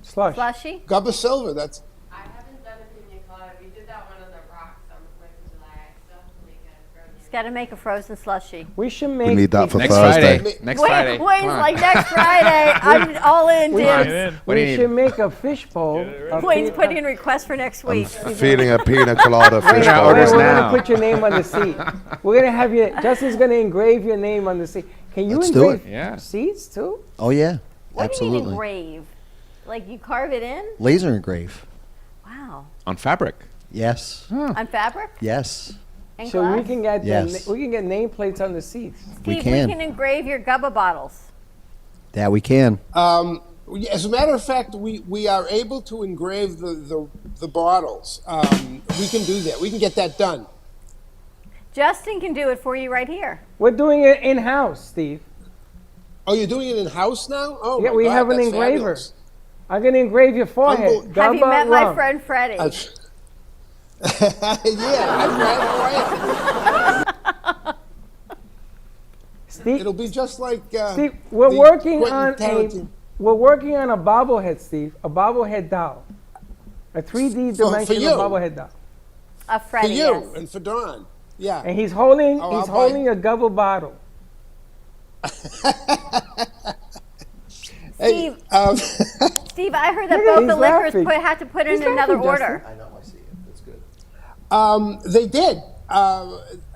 slushy? Gubba silver. That's. I haven't done a pina colada. We did that one on the rocks on the 4th of July. I still have to make a frozen. It's got to make a frozen slushy. We should make. We need that for Next Thursday. Friday. Next Friday. Wait, like next Friday. I'm all in, dude. We should make a fishbowl. Wayne's putting in requests for next week. I'm feeling a pina colada fish bowl. We're going to put your name on the seat. We're going to have Justin's going to engrave your name on the seat. Can you engrave seats too? Oh, yeah. What Absolutely. do you mean engrave? Like you carve it in? Laser engrave. Wow. On fabric. Yes. On fabric? Yes. And So we glass? can get Yes. we can get nameplates on the seats. We Steve, can. we can engrave your Gubba bottles. Yeah, we can. As a matter of fact, we are able to engrave the bottles. We can do that. We can get that done. Justin can do it for you right here. We're doing it in house, Steve. Oh, you're doing it in house now? Oh, Yeah, my we God, have an that's engraver. fabulous. I'm gonna engrave your forehead. Have you Gubba met my rum. friend Freddie? Steve, It'll be just like Steve, we're the working Quentin on Tarantino. we're working on a bobblehead, Steve, a bobblehead doll, a 3D For dimensional you. bobblehead doll, A For Freddie, you yes. and for Dawn. Yeah. and he's holding Oh, he's I'll buy- holding a Gubba bottle. Steve, Steve, I heard that Look at- Boca he's Liquors laughing. had to put He's in another laughing, Justin. order. I know, I see it. It's good. They did.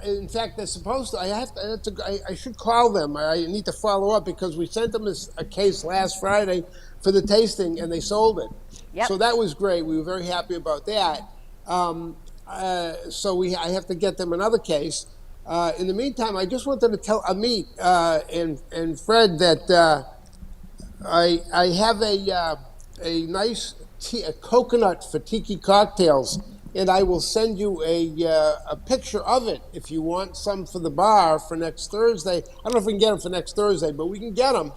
In fact, they're supposed to. I should call them. I need to follow up because we sent them a case last Friday for the tasting, and they sold it. Yep. So that was great. We were very happy about that. I have to get them another case. In the meantime, I just wanted to tell Amit and Fred that I have a nice a coconut for tiki cocktails, and I will send you a picture of it if you want some for the bar for next Thursday. I don't know if we can get them for next Thursday, but we can get them,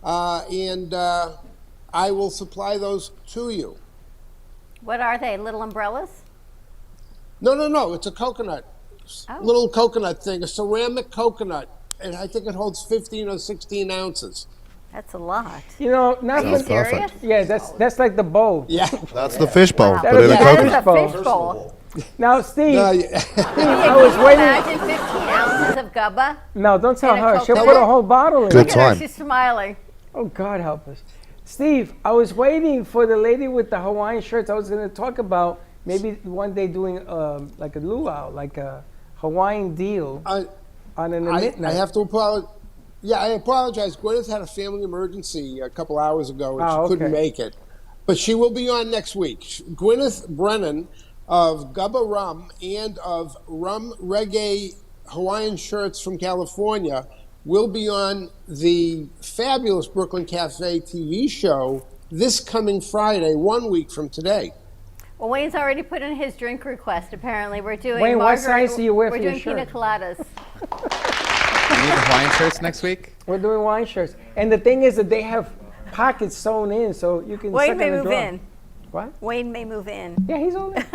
and I will supply those to you. What are they? Little umbrellas? No. It's a coconut, Oh. little coconut thing, a ceramic coconut, and I think it holds 15 or 16 ounces. That's a lot. You know, not Are you for- serious? Yeah, that's like the bowl. Yeah. That's the fish bowl. Wow. Put it in a That is coconut. a fish bowl. Now, Steve, No, Steve, Can I was you waiting. imagine 15 ounces of Gubba? No, don't tell in a her. She'll coconut? put a whole bottle in. Good it. Look at her, time. she's smiling. Oh, God help us. Steve, I was waiting for the lady with the Hawaiian shirts. I was going to talk about maybe one day doing like a luau, like a Hawaiian deal on an midnight. I have to apologize. Yeah, I apologize. Gwyneth had a family emergency a couple hours ago, and she couldn't okay. make it. But she will be on next week. Gwyneth Brennan of Gubba Rum and of Rum Reggae Hawaiian Shirts from California will be on the fabulous Brooklyn Café TV show this coming Friday, 1 week from today. Well, Wayne's already put in his drink request, apparently. We're doing Wayne, what margarita- size do you wear We're for your doing pina shirt? coladas. You need the Hawaiian shirts next week? We're doing wine shirts. And the thing is that they have pockets sewn in, so you can Wayne suck may in the move drawer. in. What? Wayne may move in. Yeah, he's on it.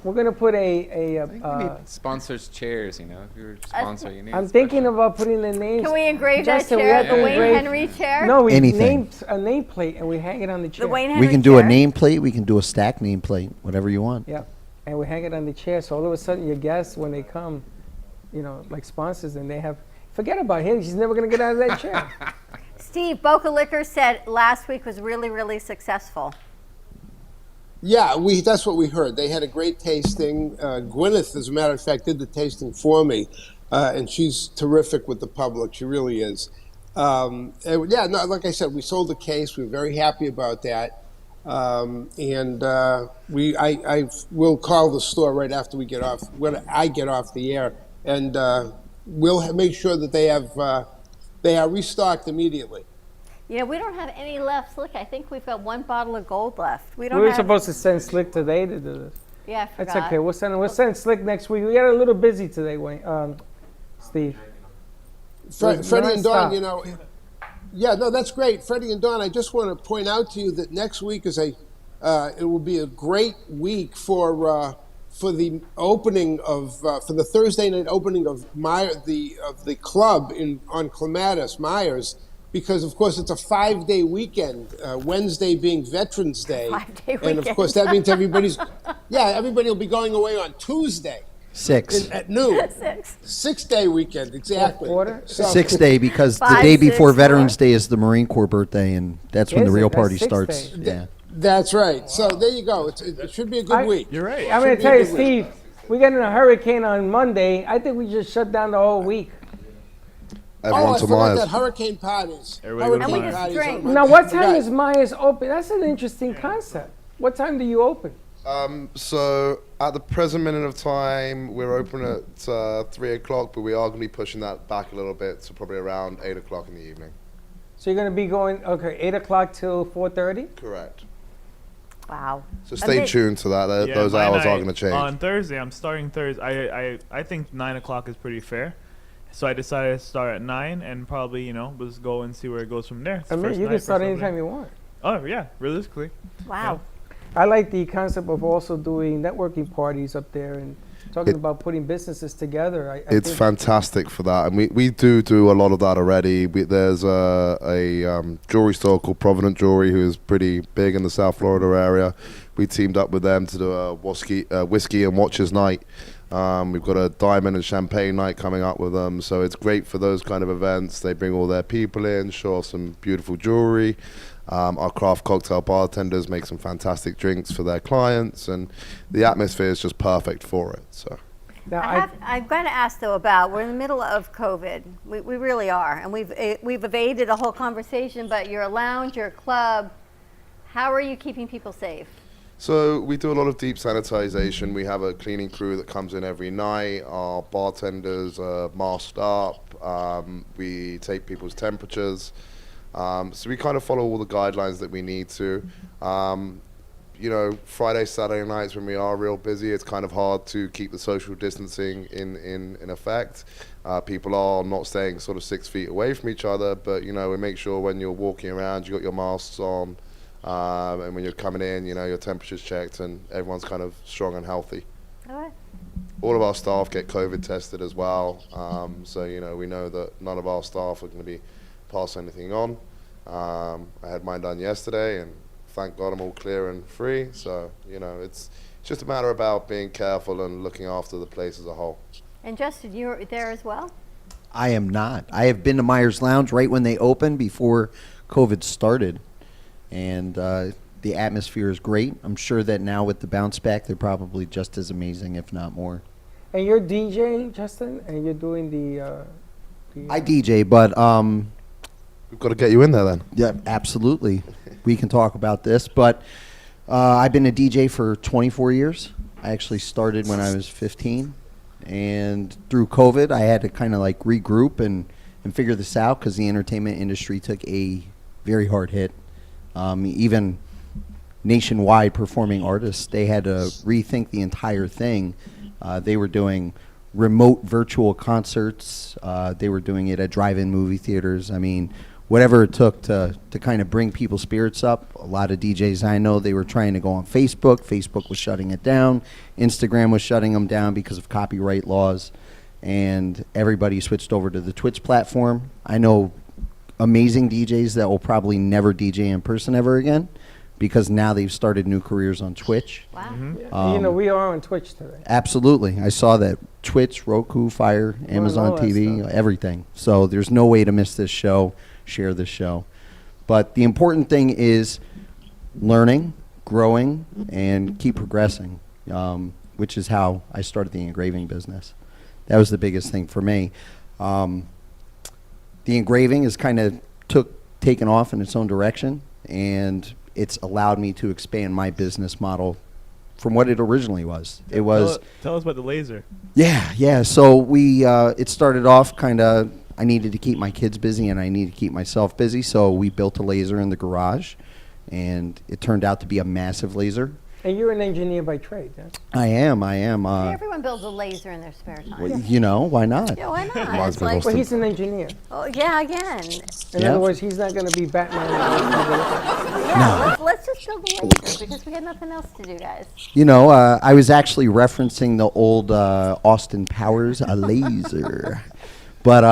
We're going to put I think we need sponsors chairs, you know, if you're a sponsor, you need I'm thinking about putting the names. Can we engrave Justin, that we chair? have to The Wayne engrave- Henry chair? No, we Anything. name a nameplate and we hang it on the chair. The Wayne Henry We can do a chair? nameplate. We can do a stack nameplate. Whatever you want. Yeah, and we hang it on the chair. So all of a sudden, your guests, when they come, you know, like sponsors, and they have, forget about him. He's never going to get out of that chair. Steve, Boca Liquor said last week was really, really successful. Yeah, that's what we heard. They had a great tasting. Gwyneth, as a matter of fact, did the tasting for me, and she's terrific with the public. She really is. Like I said, we sold the case. We were very happy about that. I will call the store right after we get off, when I get off the air, and we'll make sure that they are restocked immediately. You know, we don't have any left. Look, I think we've got one bottle of gold left. We don't We were have. supposed to send Slick today to do this. Yeah, I forgot. That's okay. We'll send Slick next week. We got a little busy today, Wayne. Steve. Freddie and Dawn, nonstop. you know, yeah, no, that's great. Freddie and Dawn, I just want to point out to you that next week is it will be a great week for the opening of for the Thursday night opening of the club on Clematis Myers, because of course it's a 5-day weekend. Wednesday being Veterans Day, 5-day and of weekend. course that means everybody will be going away on Tuesday. 6. At noon. 6. 6-day weekend, exactly. Quarter? So- 6 day because the 5, day 6, before 4. Veterans Day is the Marine Corps birthday, and that's when Is the it? real That's party 6 starts. days. Yeah. That's right. So there you go. It should be a good week. You're right. I'm going Should to be tell a you, good week. Steve, we got in a hurricane on Monday. I think we just shut down the whole week. Everyone I to forgot Myers. that hurricane parties. Everybody go to And we Myers. just parties. drink. Oh, my Now, what time God. is Myers open? That's an interesting concept. What time do you open? So at the present minute of time, we're open at 3 o'clock, but we are going to be pushing that back a little bit to probably around 8 o'clock in the evening. So you're going to be going, 8 o'clock till 4:30? Correct. Wow. So stay tuned to that. Those my hours are night going to change. On Thursday, I'm starting Thursday. I think 9 o'clock is pretty fair. So I decided to start at 9 and probably, we'll just go and see where it goes from there. It's I mean, first you night can for start something. anytime you want. Oh, yeah, realistically. Wow. I like the concept of also doing networking parties up there and talking about putting businesses together. It's fantastic for that, and we do a lot of that already. There's a jewelry store called Provident Jewelry who is pretty big in the South Florida area. We teamed up with them to do a whiskey and watches night. We've got a diamond and champagne night coming up with them, so it's great for those kind of events. They bring all their people in, show off some beautiful jewelry. Our craft cocktail bartenders make some fantastic drinks for their clients, and the atmosphere is just perfect for it. So. Now I've got to ask though about, we're in the middle of COVID. We really are, and we've evaded a whole conversation. But you're a lounge, you're a club. How are you keeping people safe? So we do a lot of deep sanitization. We have a cleaning crew that comes in every night. Our bartenders are masked up. We take people's temperatures. So we kind of follow all the guidelines that we need to. Friday, Saturday nights when we are real busy, it's kind of hard to keep the social distancing in effect. People are not staying sort of 6 feet away from each other, but we make sure when you're walking around, you got your masks on, and when you're coming in, your temperature's checked, and everyone's kind of strong and healthy. All right. All of our staff get COVID tested as well, so we know that none of our staff are going to be pass anything on. I had mine done yesterday, and thank God I'm all clear and free. So it's just a matter about being careful and looking after the place as a whole. And Justin, you're there as well? I am not. I have been to Myers Lounge right when they opened before COVID started, and the atmosphere is great. I'm sure that now with the bounce back, they're probably just as amazing, if not more. And you're DJing, Justin, and you're doing the I DJ, but we've got to get you in there then. Yeah, absolutely. We can talk about this, but I've been a DJ for 24 years. I actually started when I was 15, and through COVID, I had to kind of like regroup and figure this out because the entertainment industry took a very hard hit. Even nationwide performing artists, they had to rethink the entire thing. They were doing remote virtual concerts. They were doing it at drive-in movie theaters. I mean, whatever it took to kind of bring people's spirits up. A lot of DJs I know, they were trying to go on Facebook. Facebook was shutting it down. Instagram was shutting them down because of copyright laws. And everybody switched over to the Twitch platform. I know amazing DJs that will probably never DJ in person ever again because now they've started new careers on Twitch. Wow. Yeah, we are on Twitch today. Absolutely. I saw that. Twitch, Roku, Fire, Amazon TV, everything. So there's no way to miss this show, share this show. But the important thing is learning, growing, and keep progressing, which is how I started the engraving business. That was the biggest thing for me. The engraving is kind of taken off in its own direction, and it's allowed me to expand my business model from what it originally was. It was. Tell us about the laser. Yeah. So it started off kind of. I needed to keep my kids busy, and I needed to keep myself busy. So we built a laser in the garage, and it turned out to be a massive laser. And you're an engineer by trade, yeah? I am. Everyone builds a laser in their spare time. Well, why not? Yeah, why not? It's like, well, he's an engineer. Oh, yeah, again. In other words, he's not going to be Batman. Yeah, let's just build a laser because we had nothing else to do, guys. I was actually referencing the old Austin Powers, a laser. But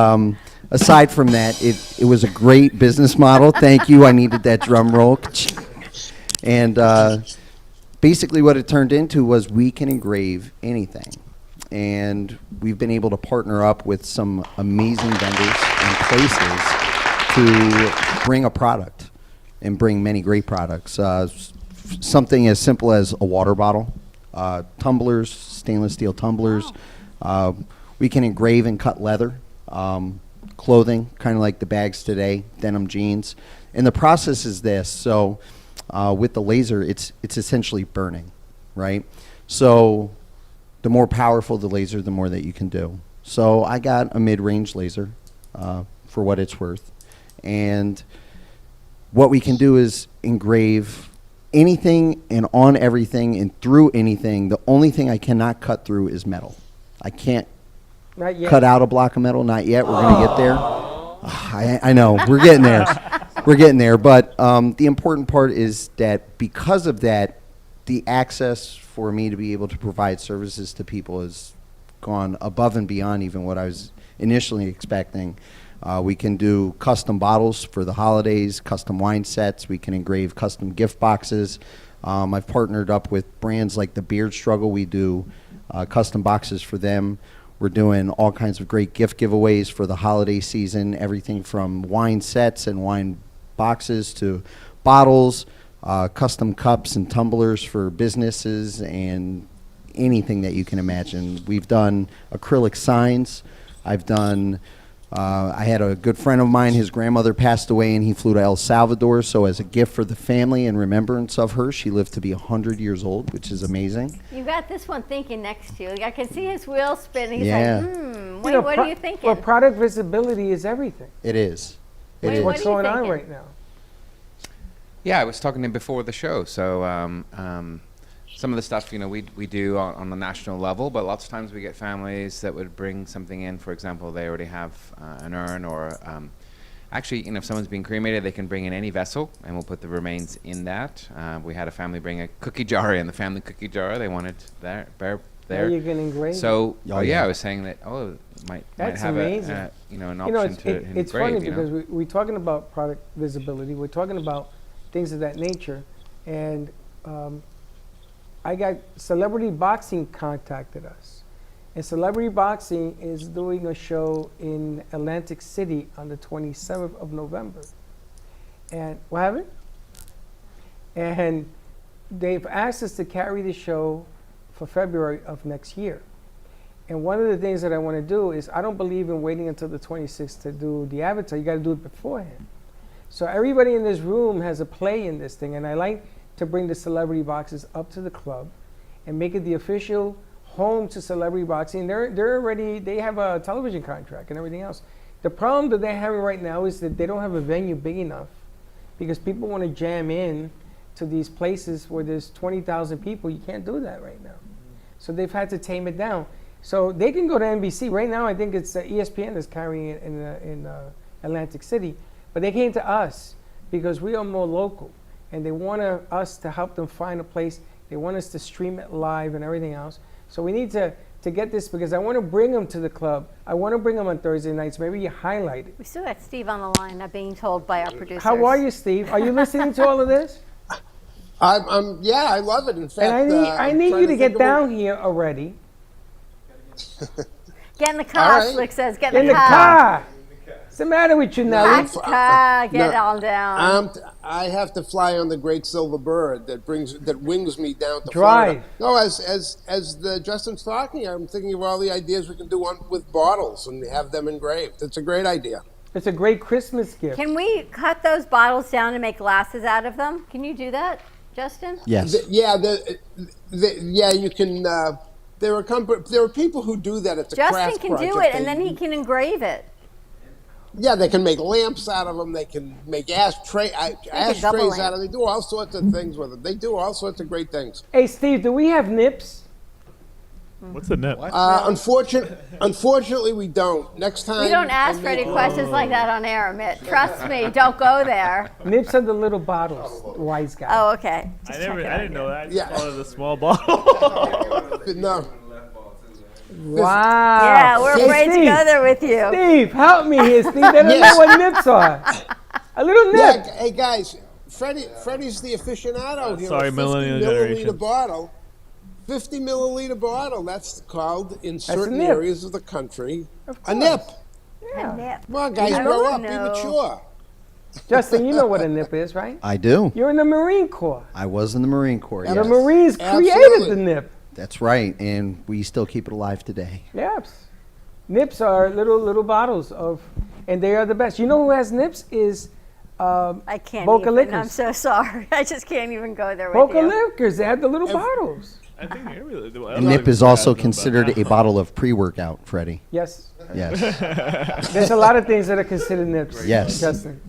aside from that, it was a great business model. Thank you. I needed that drum roll. And basically what it turned into was we can engrave anything. And we've been able to partner up with some amazing vendors and places to bring a product and bring many great products. Something as simple as a water bottle, tumblers, stainless steel tumblers. We can engrave and cut leather, clothing, kind of like the bags today, denim jeans. And the process is this. So with the laser, it's essentially burning. right? So the more powerful the laser, the more that you can do. So I got a mid-range laser for what it's worth. And what we can do is engrave anything and on everything and through anything. The only thing I cannot cut through is metal. I can't Not yet. cut out a block of metal. Not yet. We're going to get there. I know. We're getting there. We're getting there. But the important part is that because of that, the access for me to be able to provide services to people has gone above and beyond even what I was initially expecting. We can do custom bottles for the holidays, custom wine sets. We can engrave custom gift boxes. I've partnered up with brands like the Beard Struggle. We do custom boxes for them. We're doing all kinds of great gift giveaways for the holiday season, everything from wine sets and wine boxes to bottles, custom cups and tumblers for businesses, and anything that you can imagine. We've done acrylic signs. I've done... I had a good friend of mine, his grandmother passed away and he flew to El Salvador, so as a gift for the family in remembrance of her, she lived to be 100 years old, which is amazing. You got this one thinking next to you. I can see his wheels spinning. He's Yeah. like, what are you thinking? Well, product visibility is everything. It is. It Wait, is. what What's are you going on thinking? right now? Yeah, I was talking to him before the show. So some of the stuff, we do on the national level, but lots of times we get families that would bring something in. For example, they already have an urn, or actually, if someone's being cremated, they can bring in any vessel, and we'll put the remains in that. We had a family bring a cookie jar in, the family cookie jar. They wanted there. Now you can engrave So, Oh, yeah. I was saying that. Might That's have amazing. an option to engrave. It's funny because we're talking about product visibility. We're talking about things of that nature, and I got Celebrity Boxing contacted us, and Celebrity Boxing is doing a show in Atlantic City on the 27th of November. And what happened? And they've asked us to carry the show for February of next year. And one of the things that I want to do is, I don't believe in waiting until the 26th to do the avatar. You got to do it beforehand. So everybody in this room has a play in this thing, and I like to bring the celebrity boxes up to the club and make it the official home to celebrity boxing. They have a television contract and everything else. The problem that they're having right now is that they don't have a venue big enough, because people want to jam in to these places where there's 20,000 people. You can't do that right now. So they've had to tame it down. So they can go to NBC. Right now, I think it's ESPN that's carrying it in Atlantic City. But they came to us because we are more local, and they want us to help them find a place. They want us to stream it live and everything else. So we need to get this, because I want to bring them to the club. I want to bring them on Thursday nights. Maybe you highlight it. We still got Steve on the line, not being told by our producers. How are you, Steve? Are you listening to all of this? Yeah, I love it. In fact, And I I'm need trying you to think get of down here already. Get in the car, All right. Slick says. Get In the car. What's the matter with you, Nelly? Hot car. Get all down. I have to fly on the Great Silver Bird that wings me down to Drive. Florida. No, as Justin's talking, I'm thinking of all the ideas we can do with bottles and have them engraved. It's a great idea. It's a great Christmas gift. Can we cut those bottles down and make glasses out of them? Can you do that, Justin? Yes. You can. There are people who do that at the Justin craft can project. do it, and then he can engrave it. Yeah, they can make lamps out of them. They can make ashtrays out of them. They do all sorts of things with it. They do all sorts of great things. Hey, Steve, do we have nips? What's a nip? Unfortunately, we don't. Next time. We don't ask for any questions like that on air, Mitt. Trust me, don't go there. Nips are the little bottles, wise guy. Oh, okay. I didn't know that. I just Yeah. thought of the small bottle. No. Wow. Yeah, we're Hey, afraid to Steve. go there with you. Steve, help me here, Steve. They don't Yes. know what nips are. A little nip. Yeah, hey guys, Freddie's the aficionado here. Sorry, A 50 millennial milliliter generation. bottle. 50 milliliter bottle. That's called in certain nip. areas of the country Of a nip. A nip. Come on, guys, I grow don't up, be know. mature. Justin, you know what a nip is, right? I do. You're in the Marine Corps. I was in the Marine Corps. And Yes. the Marines created Absolutely. the nip. That's right, and we still keep it alive today. Yes. Nips are little bottles of, and they are the best. You know who has nips is I can't Boca even. Liquors. I'm so sorry. I just can't even go there with Boca you. Liquors. They had the little bottles. I think they really do. A nip is also considered a bottle of pre-workout, Freddie. Yes. Yes. There's a lot of things that are considered nips. Yes. Justin.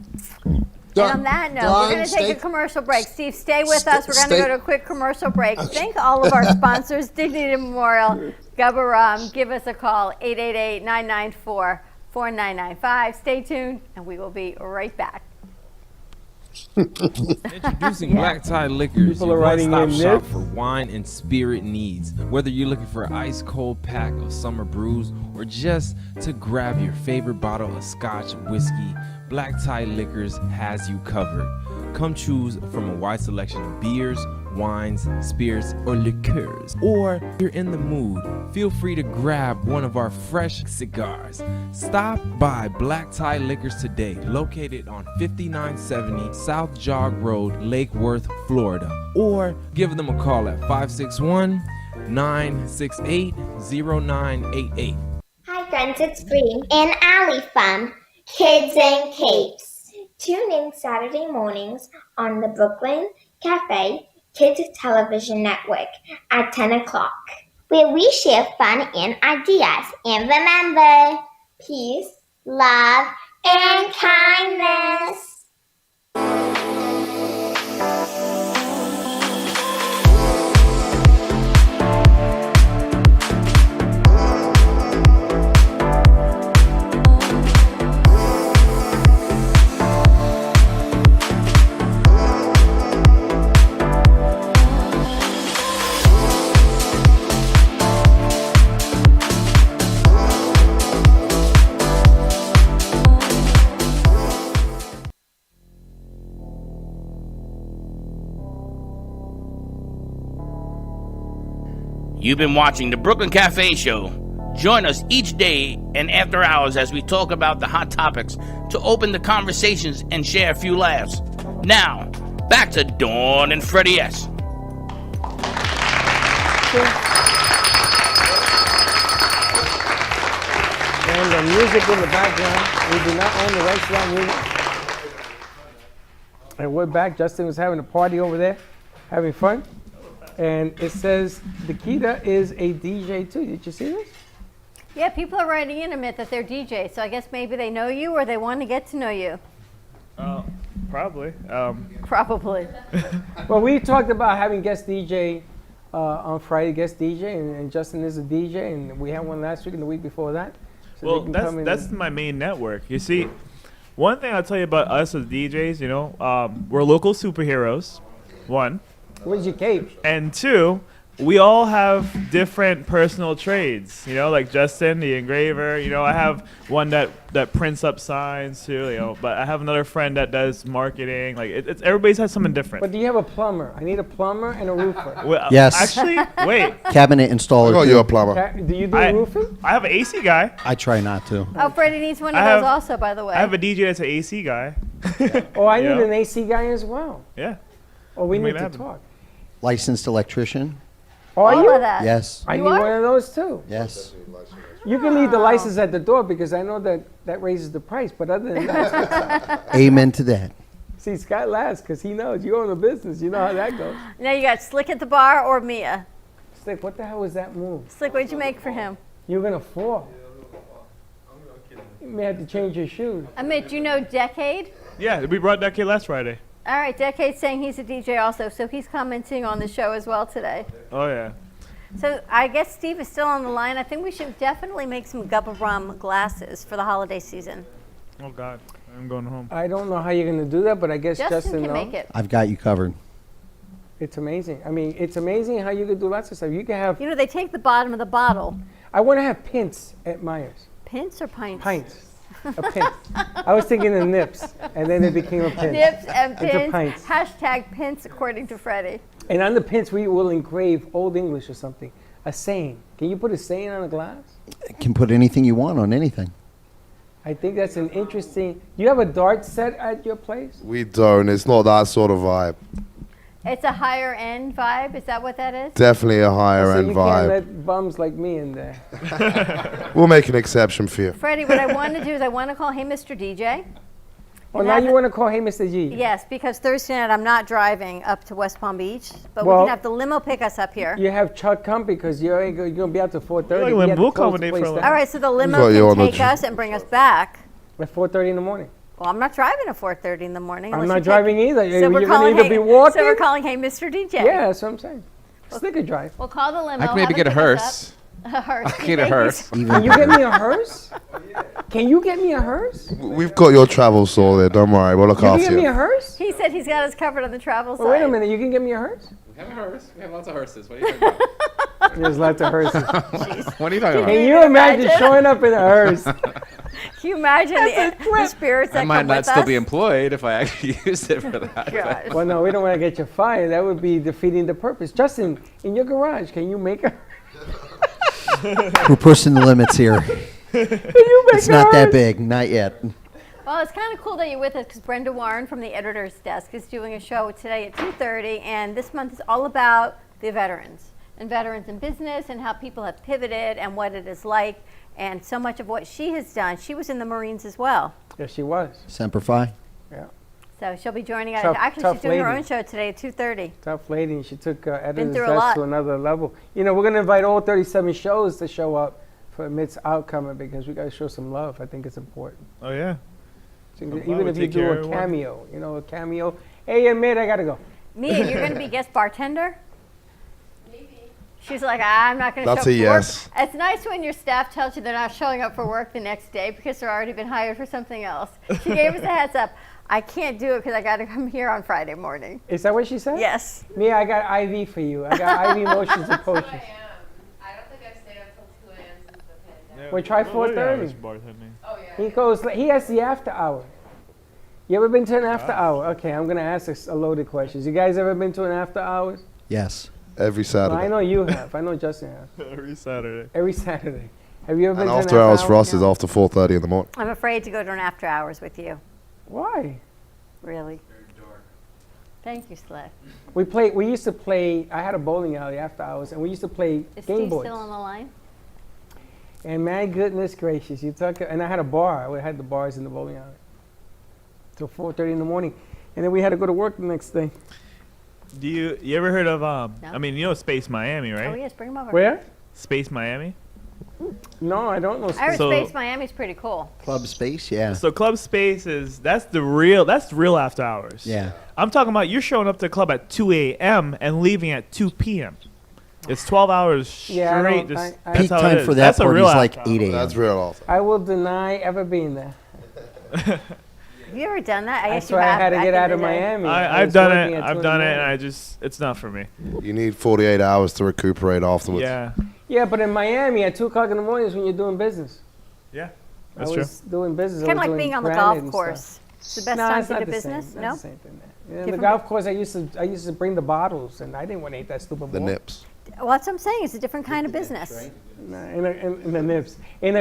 And on that note, we're going to take a commercial break. Steve, stay with us. We're going to go to a quick commercial break. Thank all of our sponsors, Dignity Memorial, Gubba Rum. Give us a call, 888-994-4995. Stay tuned, and we will be right back. Introducing Black Tie Liquors, People are your writing one-stop in shop nip. for wine and spirit needs. Whether you're looking for an ice-cold pack of summer brews or just to grab your favorite bottle of Scotch whiskey, Black Tie Liquors has you covered. Come choose from a wide selection of beers, wines, spirits, or liqueurs. Or if you're in the mood, feel free to grab one of our fresh cigars. Stop by Black Tie Liquors today, located on 5970 South Jog Road, Lake Worth, Florida. Or give them a call at 561-968-0988. Hi friends, it's Bree and Allie from Kids and Capes. Tune in Saturday mornings on the Brooklyn Café Kids Television Network at 10 o'clock, where we share fun and ideas. And remember, peace, love, and kindness. You've been watching the Brooklyn Cafe Show. Join us each day and after hours as we talk about the hot topics to open the conversations and share a few laughs. Now, back to Dawn and Freddie S. And the music in the background, we do not own the rights to that music. And we're back. Justin was having a party over there, having fun. And it says Nikita is a DJ too. Did you see this? Yeah, people are writing in admit that they're DJs, so I guess maybe they know you or they want to get to know you. Probably. Probably. Well, we talked about having guest DJ on Friday, guest DJ, and Justin is a DJ, and we had one last week and the week before that. So Well, they can come in that's and- my main network. You see, one thing I'll tell you about us as DJs, you know, we're local superheroes, one. Where's your cape? And two, we all have different personal trades, you know, like Justin, the engraver, you know, I have one that prints up signs too, you know, but I have another friend that does marketing. Like, it's everybody's has something different. But do you have a plumber? I need a plumber and a roofer. Well, Yes. Actually, wait. Cabinet installer. Oh, too. you're a plumber. Do you do roofing? I have an AC guy. I try not to. Oh, Freddie needs one of I those have- also, by the way. I have a DJ that's an AC guy. Oh, I You need know? an AC guy as well. Yeah. Oh, we Make need it to happen. talk. Licensed electrician. Oh, are All you? of that. Yes. I You need are? one of those too. Yes. You can leave the license at the door because I know that raises the price. But other than that, Amen to that. see, Scott laughs because he knows you own a business. You know how that goes. Now you got Slick at the bar or Mia. Slick, what the hell was that move? Slick, what'd you make for him? You're gonna fall. You may have to change your shoes. Amit, you know Decade? Yeah, we brought that kid last Friday. All right, Decade's saying he's a DJ also, so he's commenting on the show as well today. Oh, yeah. So I guess Steve is still on the line. I think we should definitely make some Gubba Rum glasses for the holiday season. Oh, God. I'm going home. I don't know how you're gonna do that, but I guess Justin Justin can knows. make it. I've got you covered. It's amazing. I mean, it's amazing how you can do lots of stuff. You can have. You know, they take the bottom of the bottle. I want to have pints at Myers. Pints or pints? Pints. A pint. I was thinking of nips, and then it became a pint. Nips and It's a pins. pint. Hashtag pints, according to Freddie. And on the pints, we will engrave Old English or something. A saying. Can you put a saying on a glass? Can put anything you want on anything. I think that's an interesting. You have a dart set at your place? We don't. It's not that sort of vibe. It's a higher end vibe. Is that what that is? Definitely a higher So end you can't vibe. let bums like me in there. We'll make an exception for you. Freddie, what I want to do is I want to call him Mr. DJ. Well, now you want to call Hey Mr. G. Yes, because Thursday night I'm not driving up to West Palm Beach, but we Well, can have the limo pick us up here. You have Chuck come because you're going to be out to 4:30. Like when We have to we'll close the accommodate place for down. All right, so the limo got you on can the take us and bring us back. At 4:30 in the morning. Well, I'm not driving at 4:30 in the morning. I'm unless not you take- driving either. So You're we're gonna calling either hey, be walking- So we're calling Hey Mr. DJ. Yeah, that's what I'm saying. Stick a drive. We'll call the limo. I can maybe have get a it pick us hearse. up. A hearse. I can get a hearse. Can you get me a hearse? Can you get me a hearse? We've got your travel sorted. Don't worry. We'll look You can after get me a you. hearse? He said he's got us covered on the travel side. Well, wait a minute. You can get me a hearse? We have a hearse. We have lots of hearses. What are you talking about? There's lots of hearses. What are you talking about? Can you imagine showing up in a hearse? Can you imagine the spirits that I might come not with still us? be employed if I actually used it for that. God. Well, no, we don't want to get you fired. That would be defeating the purpose. Justin, in your garage, can you make a... We're pushing the limits here. It's not that big, not yet. Well, it's kind of cool that you're with us because Brenda Warren from the editor's desk is doing a show today at 2:30, and this month is all about the veterans and veterans in business and how people have pivoted and what it is like, and so much of what she has done. She was in the Marines as well, Yes, she was. Semper Fi. Yeah. so she'll be joining us. Tough- Actually, tough she's doing her lady. own show today at 2:30. Tough lady. She took editor's through a desk lot. to another level. You know, we're going to invite all 37 shows to show up for Mid's Outcomer because we got to show some love. I think it's important. Oh yeah. So I'm glad even we if you take do care a of everyone. cameo, you know, a cameo. Hey, Mid, I got to go. Mia, you're going to be guest bartender? Maybe. She's like, I'm not going to show That's up a for yes. work. It's nice when your staff tells you they're not showing up for work the next day because they're already been hired for something else. She gave us a heads up. I can't do it because I got to come here on Friday morning. Is that what she said? Yes. Mia, I got IV for you. I got IV motions and potions. I don't think I've stayed up till 2 a.m. since the pandemic. Well, try What are the hours 4:30. bartending? Oh, yeah. He goes. He has the after hour. You ever been to an after hour? Okay, I'm gonna ask a loaded questions. You guys ever been to an after hours? Yes. Every Well, Saturday. I know you have. I know Justin has. Every Saturday. Every Saturday. Have you ever And been after to an hours after for hour? us is after 4:30 in the morning. I'm afraid to go to an after hours with you. Why? Really? Thank you, Sled. We used to play. I had a bowling alley after hours, and we used to play Is Game Steve Boys. still on the line? And my goodness gracious, you took. And I had a bar. We had the bars in the bowling alley till 4:30 in the morning, and then we had to go to work the next day. Do you ever heard of I mean, you know Space Miami, right? Oh, yes, bring him over. Where? Space Miami. No, I don't know. I heard So- Space Miami's pretty cool. Club Space, yeah. So Club Space that's real after hours. Yeah. I'm talking about you're showing up to the club at 2 a.m. and leaving at 2 p.m. It's 12 hours straight. Yeah, I don't- just, I- that's Peak how it time is. for that That's a party real is like after 8 hours. a.m. That's real awesome. I will deny ever being there. Have you ever done that? I guess That's you why I have had to back get in out the of day. Miami. I I've was done working it. at 2 I've in done the it, and morning. it's not for me. You need 48 hours to recuperate afterwards. Yeah. Yeah, but in Miami at 2 o'clock in the morning is when you're doing business. Yeah. I That's true. was doing business. I Kind of was like doing being on the granite golf and course. stuff. It's the best No, time it's to not do the business. Same. No. That's the same thing. Yeah, the Different golf course, I used to bring the bottles, and I didn't want to eat that stupid The ball. nips. Well, that's what I'm saying. It's a different kind of business. Nah, in the nips. In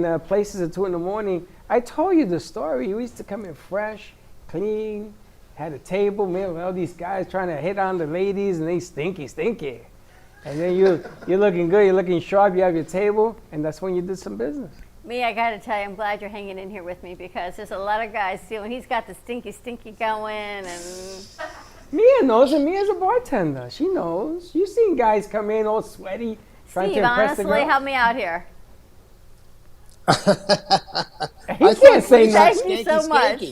the places at 2 in the morning, I told you the story. We used to come in fresh, clean, had a table, man, with all these guys trying to hit on the ladies, and they stinky. And then you're looking good, you're looking sharp, you have your table, and that's when you did some business. Me, I got to tell you, I'm glad you're hanging in here with me because there's a lot of guys, see, when he's got the stinky going and... Mia knows, and Mia's a bartender. She knows. You've seen guys come in all sweaty, trying Steve, to impress the honestly, girl. help me out here. He can't say Thank nothing. you so much.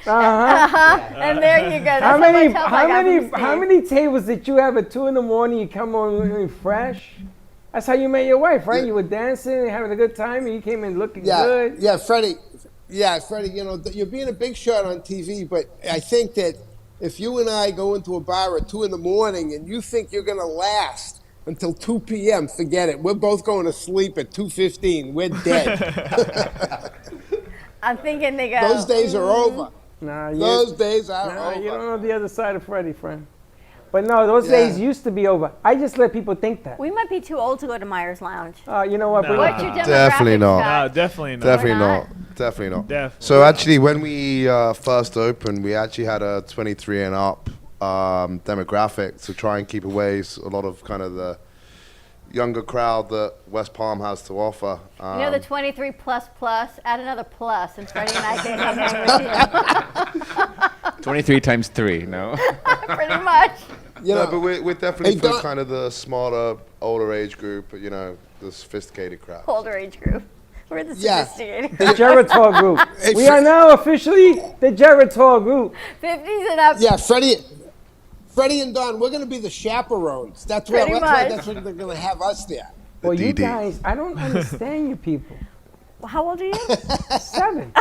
And there you go. That's How many? much help I got from Steve. How many tables did you have at 2 in the morning? You come on fresh. That's how you met your wife, right? You were dancing, having a good time, and you came in looking good. Yeah, Freddie. Yeah, Freddie. You know, you're being a big shot on TV, but I think that if you and I go into a bar at 2 in the morning and you think you're going to last until 2 p.m., forget it. We're both going to sleep at 2:15. We're dead. I'm thinking they go. Those days are over. Nah, Those days are nah, over. you don't know the other side of Freddie, friend. But no, those Yeah. days used to be over. I just let people think that. We might be too old to go to Myers Lounge. You know what? No. bring What's it your back. Definitely demographic, not. Scott? No, definitely not. Definitely Why not. Definitely not. Definitely. So actually, when we first opened, we actually had a 23 and up demographic to try and keep away a lot of kind of younger crowd that West Palm has to offer. You know the 23 plus, add another plus, and Freddie and I can hang with you. 23 times 3, no? Pretty much. No, but we're definitely for kind of the smarter, older age group, you know, the sophisticated crowd. Older age group. We're the sophisticated. The Geritol group. We are now officially the Geritol group. 50s and up. Yeah, Freddie and Don, we're going to be the chaperones. That's what they're going to have us there. Well, you guys, I don't understand you people. Well, how old are you? 7.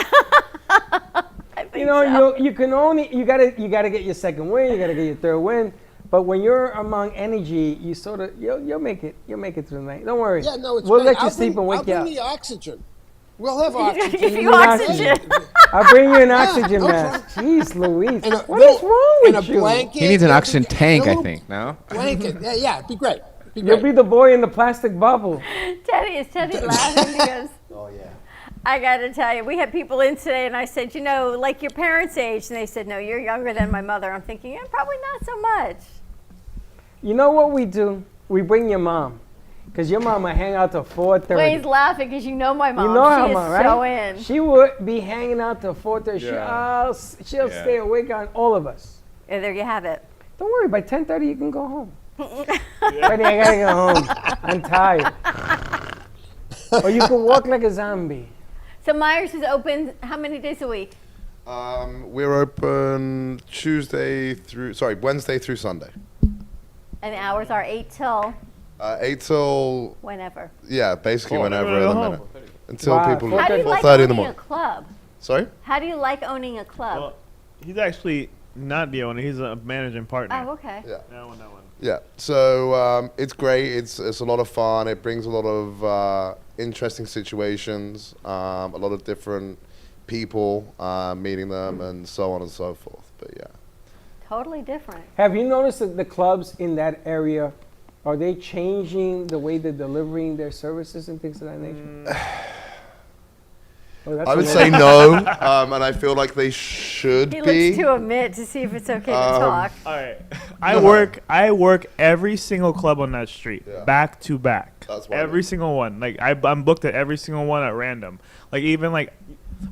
You know, you can only you gotta get your second win, you gotta get your third win. But when you're among energy, you sort of you'll make it through the night. Don't worry. Yeah, no, it's we'll great. let you sleep and wake you I'll up. bring the oxygen. We'll have oxygen. Give you oxygen. I'll bring you an oxygen mask. Jeez, Louise, what is wrong with and you? a blanket. He needs an oxygen tank, I think. No. Blanket. Yeah, it'd be great. You'll be the boy in the plastic bubble. Teddy laughing because. Oh yeah. I got to tell you, we had people in today, and I said, you know, like your parents' age, and they said, no, you're younger than my mother. I'm thinking, yeah, probably not so much. You know what we do? We bring your mom, because your mom might hang out till 4:30. Wayne's laughing because you know my mom. You know her she mom, is right? so in. She would be hanging out till 4:30. Yeah. She'll stay awake on all of us. Yeah, there you have it. Don't worry, by 10:30 you can go home. Buddy, I gotta go home. I'm tired. Or you can walk like a zombie. So Myers is open how many days a week? We're open Wednesday through Sunday. And the hours are 8 till 8 till whenever. Yeah, basically Cool. whenever Never in go a home. minute. Until Wow. people How do you like 4:30 in the owning a morning. club? Sorry? How do you like owning a club? Well, he's actually not the owner. He's a managing partner. Oh, okay. Yeah. That one. Yeah. So it's great. It's a lot of fun. It brings a lot of interesting situations, a lot of different people, meeting them, and so on and so forth. But yeah. Totally different. Have you noticed that the clubs in that area, are they changing the way they're delivering their services and things of that nature? I would say no, and I feel like they should He be. looks to admit to see if it's okay to talk. All right. I work every single club on that street, back to back. That's why every single one. Like I'm booked at every single one at random. Like even like,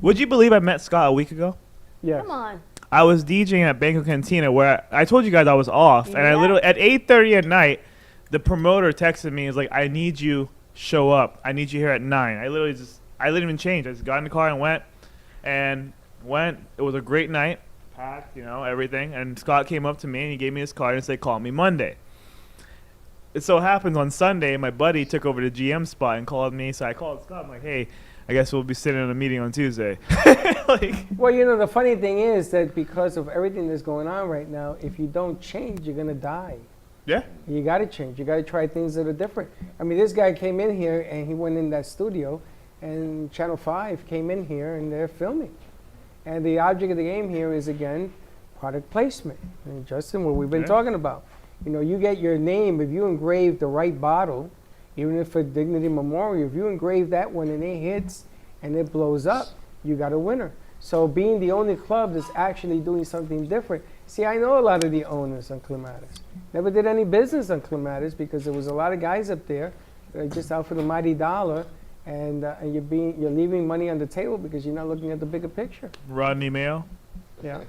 would you believe I met Scott a week ago? Yeah. Come on. I was DJing at Banco Cantina where I told you guys I was off, and I literally at 8:30 at night, the promoter texted me. Is like, I need you, show up. I need you here at 9. I didn't even change. I just got in the car and went. It was a great night, packed, everything. And Scott came up to me and he gave me his card and said, call me Monday. It so happens on Sunday, my buddy took over the GM spot and called me. So I called Scott. I'm like, hey, I guess we'll be sitting in a meeting on Tuesday. Well, the funny thing is that because of everything that's going on right now, if you don't change, you're going to die. Yeah. You got to change. You got to try things that are different. I mean, this guy came in here and he went in that studio, and Channel 5 came in here and they're filming. And the object of the game here is, again, product placement. And Justin, what we've been talking about. You get your name, if you engrave the right bottle, even if for Dignity Memorial, if you engrave that one and it hits and it blows up, you got a winner. So being the only club that's actually doing something different. See, I know a lot of the owners on Clematis. Never did any business on Clematis because there was a lot of guys up there that are just out for the mighty dollar, and you're leaving money on the table because you're not looking at the bigger picture. Rodney Mayo. Yeah.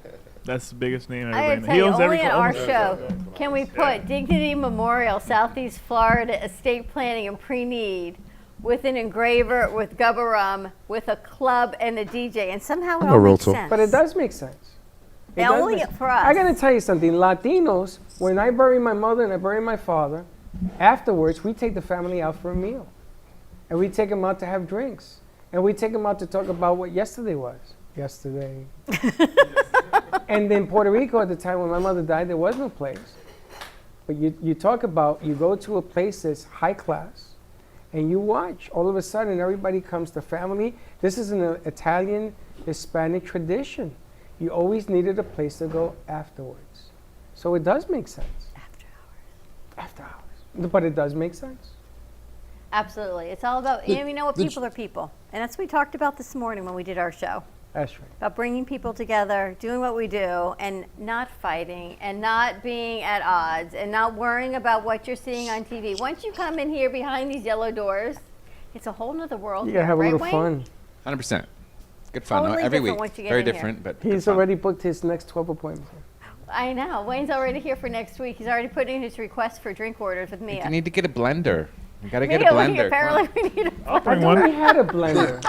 That's the biggest name I ever. gotta tell you, only in our show can we put Dignity Memorial, Southeast Florida Estate Planning and Pre-Need with an engraver, with Gubbarum, with a club and a DJ, and somehow it all makes sense. But it does make sense. Yeah, only for us. I gotta tell you something. Latinos, when I bury my mother and I bury my father, afterwards we take the family out for a meal, and we take them out to have drinks, and we take them out to talk about what yesterday was. Yesterday. And in Puerto Rico at the time when my mother died, there was no place. But you talk about, you go to a place that's high class, and you watch. All of a sudden, everybody comes to family. This is an Italian, Hispanic tradition. You always needed a place to go afterwards. So it does make sense. After hours. But it does make sense. Absolutely. It's all about, people are people. And that's what we talked about this morning when we did our show. That's right. About bringing people together, doing what we do, and not fighting, and not being at odds, and not worrying about what you're seeing on TV. Once you come in here behind these yellow doors, it's a whole nother world. You gotta have a right, little Wayne? fun. 100%. Good fun Totally every different week. once you get Very in here. different, but He's already booked his next 12 appointments. I know. Wayne's already here for next week. He's already putting his request for drink orders with Mia. You need to get a blender. You gotta get a Mia, blender. apparently we need a I thought we had a blender.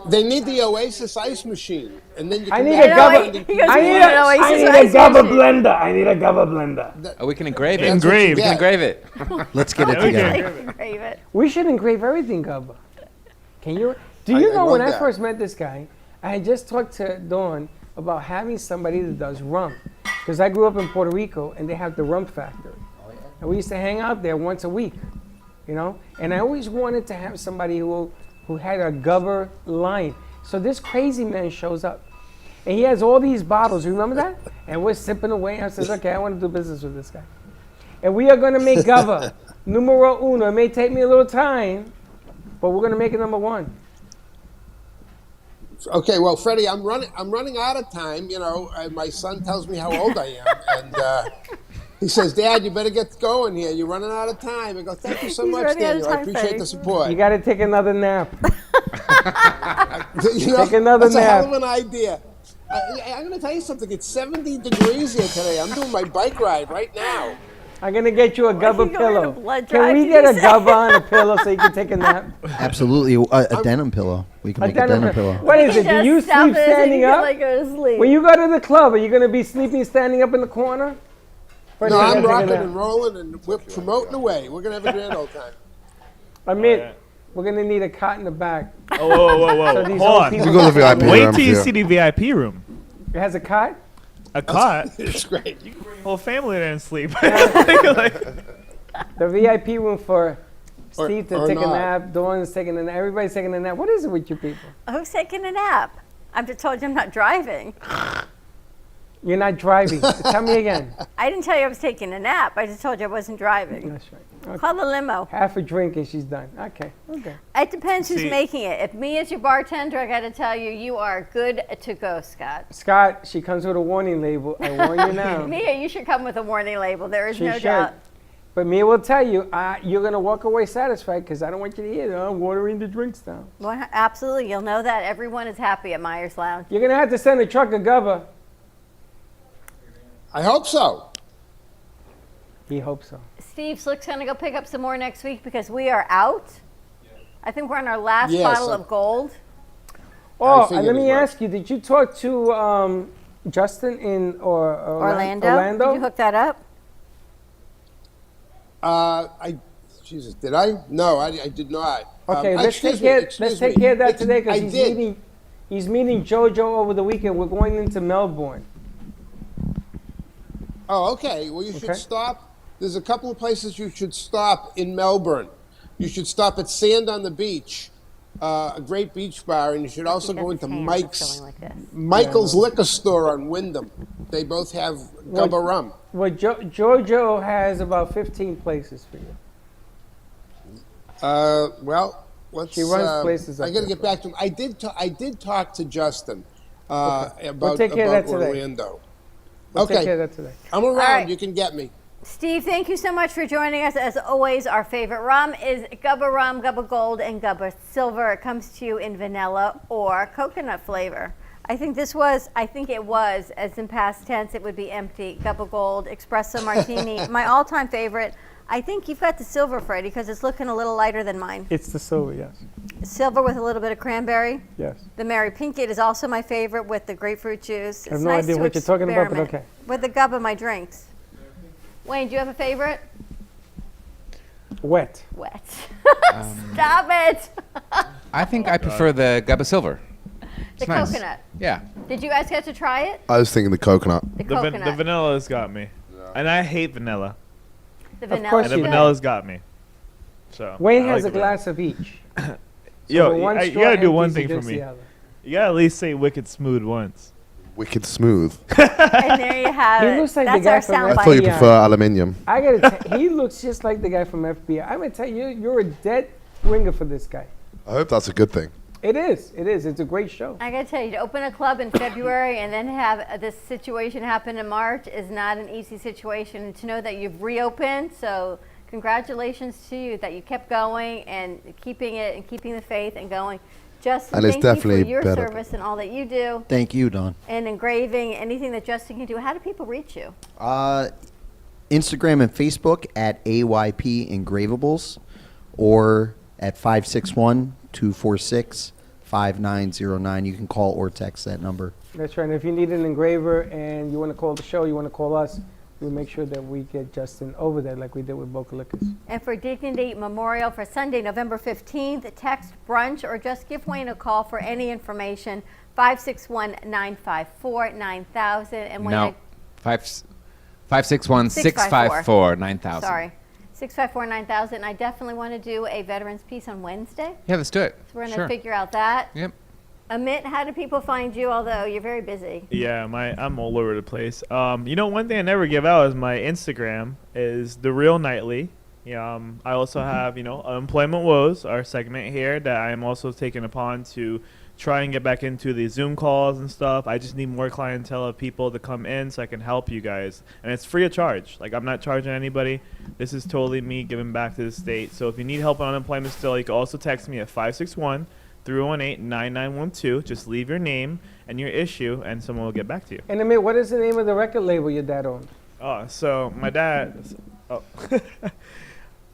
They need the Oasis ice machine, and then you I can need make a Gubba. blending. I need a Gubba blender. I need a Gubba blender. Oh, we can engrave it. That's what you We can get. engrave it. Let's get it Yeah, we can together. Engrave it. We should engrave everything, Gubba. Can you? Do I you know when love I that. first met this guy, I had just talked to Dawn about having somebody that does rum, because I grew up in Puerto Rico and they have the rum factory, and we used to hang out there once a week, you know. And I always wanted to have somebody who had a Gubba line. So this crazy man shows up, and he has all these bottles. You remember that? And we're sipping away. I said, okay, I want to do business with this guy, and we are going to make Gubba numero uno. It may take me a little time, but we're going to make it number one. Okay, well, Freddie, I'm running out of time. You know, my son tells me how old I am, and he says, "Dad, you better get going here. You're running out of time." I go, "Thank you so He's much, running out of Daniel. I time, appreciate Freddie. the support." You got to take another nap. You know, Take another that's a hell nap. of an idea. I'm going to tell you something. It's 70 degrees here today. I'm doing my bike ride right now. I'm going to get you a Gubba you going on a pillow. blood Can drive, we did get you a say? Gubba on a pillow so you can take a nap? Absolutely. A denim pillow. We can make a denim pillow. What is it? Do Just you stop sleep it so standing you can, up? like, go to sleep. When you go to the club, are you going to be sleeping standing up in the corner? First No, you gotta I'm take a rocking nap. and rolling, and we're promoting away. We're going to have a grand old time. Amit, we're going to need a cot in the back. Oh, whoa. So these Hold old on. people You go to the VIP Wait room. till you here. see the VIP room. It has a cot? A cot. It's great. You can bring the whole family there and sleep. The VIP room for Steve to or take a not. nap, Dawn's taking a nap, everybody's taking a nap. What is it with you people? Who's taking a nap? I just told you I'm not driving. You're not driving. Tell me again. I didn't tell you I was taking a nap. I just told you I wasn't driving. That's right. Okay. Call the limo. Half a drink and she's done. Okay. It depends who's See- making it. If me as your bartender, I got to tell you, you are good to go, Scott. Scott, she comes with a warning label. I warn you now. Mia, you should come with a warning label. There is She no should. doubt. But Mia will tell you, you're going to walk away satisfied because I don't want you to hear, I'm watering the drinks down. Well, absolutely. You'll know that. Everyone is happy at Myers Lounge. You're going to have to send a truck of Gubba. I hope so. He hopes so. Steve Slick's going to go pick up some more next week because we are out. I think we're on our last Yes, bottle of gold. Oh, figured let me as much. ask you, did you talk to Justin in Orlando. Did you hook that up? Jesus, did I? No, I did not. Okay, let's take care of that today because he's meeting JoJo over the weekend. We're going into Melbourne. Oh, okay. Well, you should Okay. stop. There's a couple of places you should stop in Melbourne. You should stop at Sand on the Beach, a great beach bar, and you should also go into Michael's Liquor Store on Wyndham. They both have Gubba rum. Well, JoJo has about 15 places for you. Well, let's. She runs places I up got to there. get back to him. I did talk to Justin Okay. about, We'll take care of about that today. Orlando. We'll Okay, take care of that today. I'm around. right. You can get me. Steve, thank you so much for joining us. As always, our favorite rum is Gubba Rum, Gubba Gold, and Gubba Silver. It comes to you in vanilla or coconut flavor. I think it was, as in past tense, it would be empty. Gubba Gold, Espresso Martini, my all-time favorite. I think you've got the silver, Freddie, because it's looking a little lighter than mine. It's the silver, yes. Silver with a little bit of cranberry. Yes. The Mary Pinkett is also my favorite with the grapefruit juice. I have no idea what you're talking about, but okay. With the Gubba, my drinks. Wayne, do you have a favorite? Wet. Wet. Stop it. I think I prefer the Gubba Silver. The It's nice. coconut. Yeah. Did you guys get to try it? I was thinking the coconut. The The coconut. vanilla's got me. And I hate vanilla. The Of vanilla. course And the you do. vanilla's got me. So Wayne I has like a glass of each. Yo, when one you straw gotta do one empties, he thing for drinks me. the other. You gotta at least say wicked smooth once. Wicked smooth. And there you have He it. looks like That's the guy our from soundbite. I thought you Yeah. prefer aluminium. I gotta he looks just like the guy from FBI. I'm gonna tell you, you're a dead ringer for this guy. I hope that's a good thing. It is. It's a great show. I gotta tell you, to open a club in February and then have this situation happen in March is not an easy situation. And to know that you've reopened, so congratulations to you that you kept going and keeping it and keeping the faith and going. Justin, And it's thank you definitely for your better. service and all that you do. Thank you, Don. And engraving, anything that Justin can do. How do people reach you? Instagram and Facebook at AYP Engravables or at 561-246-5909. You can call or text that number. That's right. And if you need an engraver and you want to call the show, you want to call us, we'll make sure that we get Justin over there like we did with Boca Liquors. And for Dignity Memorial for Sunday, November 15th, text brunch or just give Wayne a call for any information, 561-954-9000. And Wayne, No, 561-654-9000. Sorry, 654-9000. I definitely want to do a veterans piece on Wednesday. Yeah, let's do it. So we're going to Sure. figure out that. Yep. Amit, how do people find you, although you're very busy? Yeah, I'm all over the place. You know, one thing I never give out is my Instagram is The Real Nightly. I also have, Unemployment Woes, our segment here that I am also taking upon to try and get back into the Zoom calls and stuff. I just need more clientele of people to come in so I can help you guys. And it's free of charge. Like, I'm not charging anybody. This is totally me giving back to the state. So if you need help on unemployment still, you can also text me at 561-318-9912. Just leave your name and your issue, and someone will get back to you. And Amit, what is the name of the record label your dad owned? So my dad.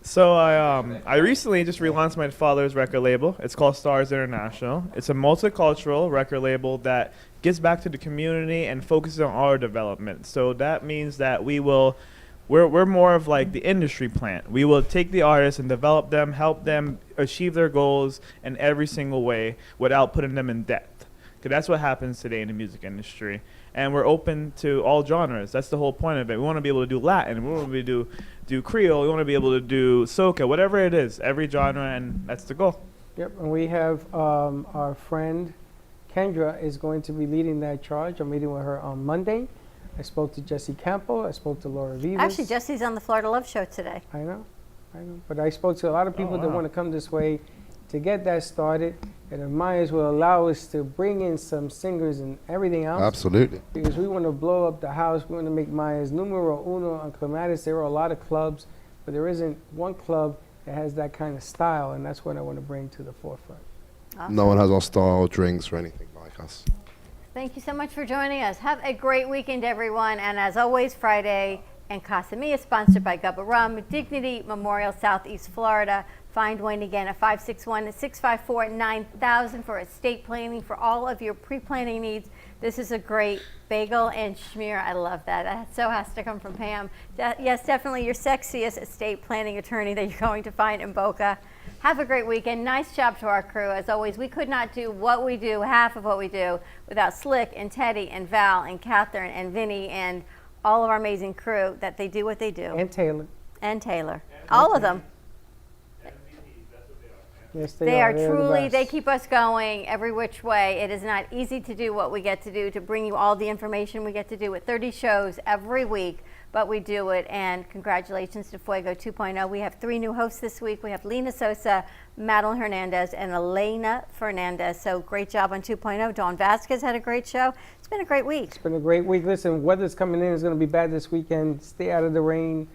So I recently just relaunched my father's record label. It's called Stars International. It's a multicultural record label that gives back to the community and focuses on our development. So that means that we're more of like the industry plant. We will take the artists and develop them, help them achieve their goals in every single way without putting them in debt. Because that's what happens today in the music industry. And we're open to all genres. That's the whole point of it. We want to be able to do Latin. We want to be able to do Creole. We want to be able to do soca, whatever it is, every genre, and that's the goal. Yep, and we have our friend Kendra is going to be leading that charge. I'm meeting with her on Monday. I spoke to Jesse Campo. I spoke to Laura Vivas. Actually, Jesse's on the Florida Love Show today. I know. But I spoke to a lot of people that want to come this way to get that started. And the Mayas will allow us to bring in some singers and everything else. Absolutely. Because we want to blow up the house. We want to make Mayas numero uno on Clematis. There are a lot of clubs, but there isn't one club that has that kind of style, and that's what I want to bring to the forefront. Awesome. No one has our style, drinks, or anything like us. Thank you so much for joining us. Have a great weekend, everyone. And as always, Friday and Casa Mia, sponsored by Gubba Rum, Dignity Memorial, Southeast Florida. Find Wayne again at 561-654-9000 for estate planning for all of your pre-planning needs. This is a great bagel and schmear. I love that. That so has to come from Pam. Yes, definitely your sexiest estate planning attorney that you're going to find in Boca. Have a great weekend. Nice job to our crew. As always, we could not do what we do, half of what we do, without Slick and Teddy and Val and Catherine and Vinny and all of our amazing crew that they do what they do. And Taylor. And Taylor. All of them. Yes, They are They're the truly, best. they keep us going every which way. It is not easy to do what we get to do, to bring you all the information we get to do with 30 shows every week, but we do it. And congratulations to Fuego 2.0. We have 3 new hosts this week. We have Lena Sosa, Madeline Hernandez, and Elena Fernandez. So great job on 2.0. Dawn Vasquez had a great show. It's been a great week. It's been a great week. Listen, weather's coming in. It's going to be bad this weekend. Stay out of the rain.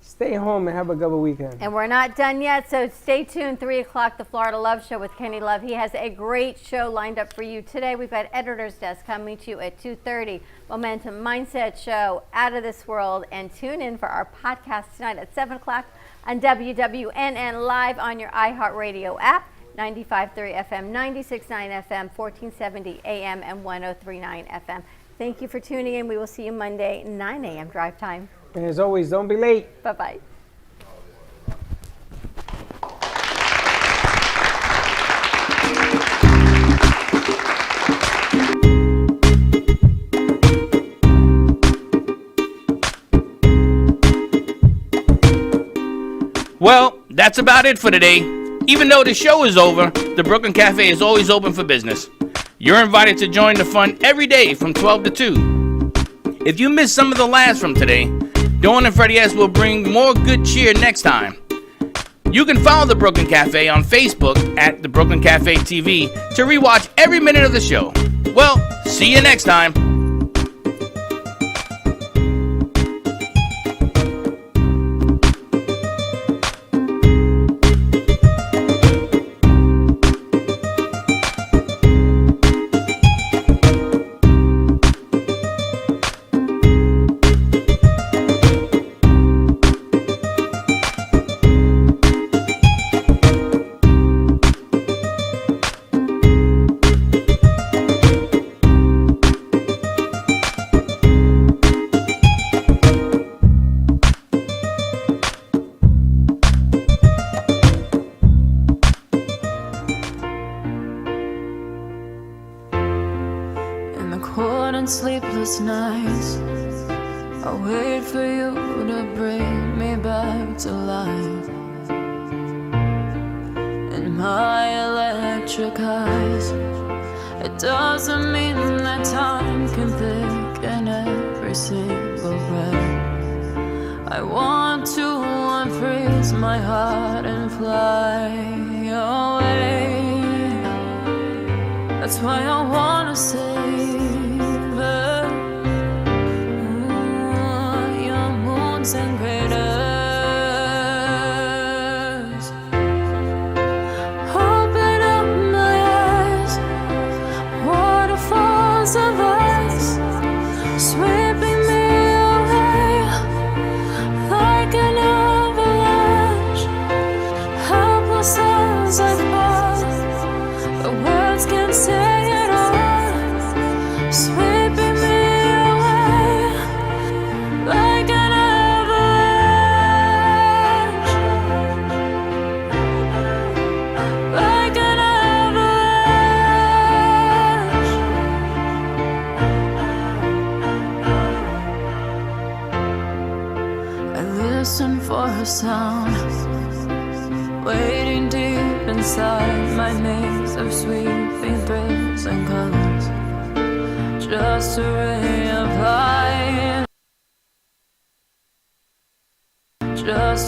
Stay home and have a good weekend. And we're not done yet, so stay tuned. 3 o'clock, the Florida Love Show with Kenny Love. He has a great show lined up for you today. We've got Editor's Desk coming to you at 2:30. Momentum Mindset Show, Out of This World. And tune in for our podcast tonight at 7 o'clock on WWNN Live on your iHeartRadio app. 95.3 FM, 96.9 FM, 1470 AM, and 103.9 FM. Thank you for tuning in. We will see you Monday, 9 a.m. drive time. And as always, don't be late. Bye-bye. Well, that's about it for today. Even though the show is over, the Brooklyn Cafe is always open for business. You're invited to join the fun every day from 12 to 2. If you missed some of the laughs from today, Dawn and Freddie S will bring more good cheer next time. You can follow The Brooklyn Cafe on Facebook at The Brooklyn Cafe TV to rewatch every minute of the show. Well, see you next time. Sleepless nights, I wait for you to bring me back to life. In my electric eyes, it doesn't mean that time can thicken every single breath. I want to unfreeze my heart and fly away. That's why I wanna save her. Your moons and craters, open up my eyes, waterfalls of ice, sweeping me away like an avalanche. Helpless as I fall, the words can't say it all, sweeping me away like an avalanche, like an avalanche. I listen for a sound, waiting deep inside my maze of sweeping thrills and colors, just a ray of light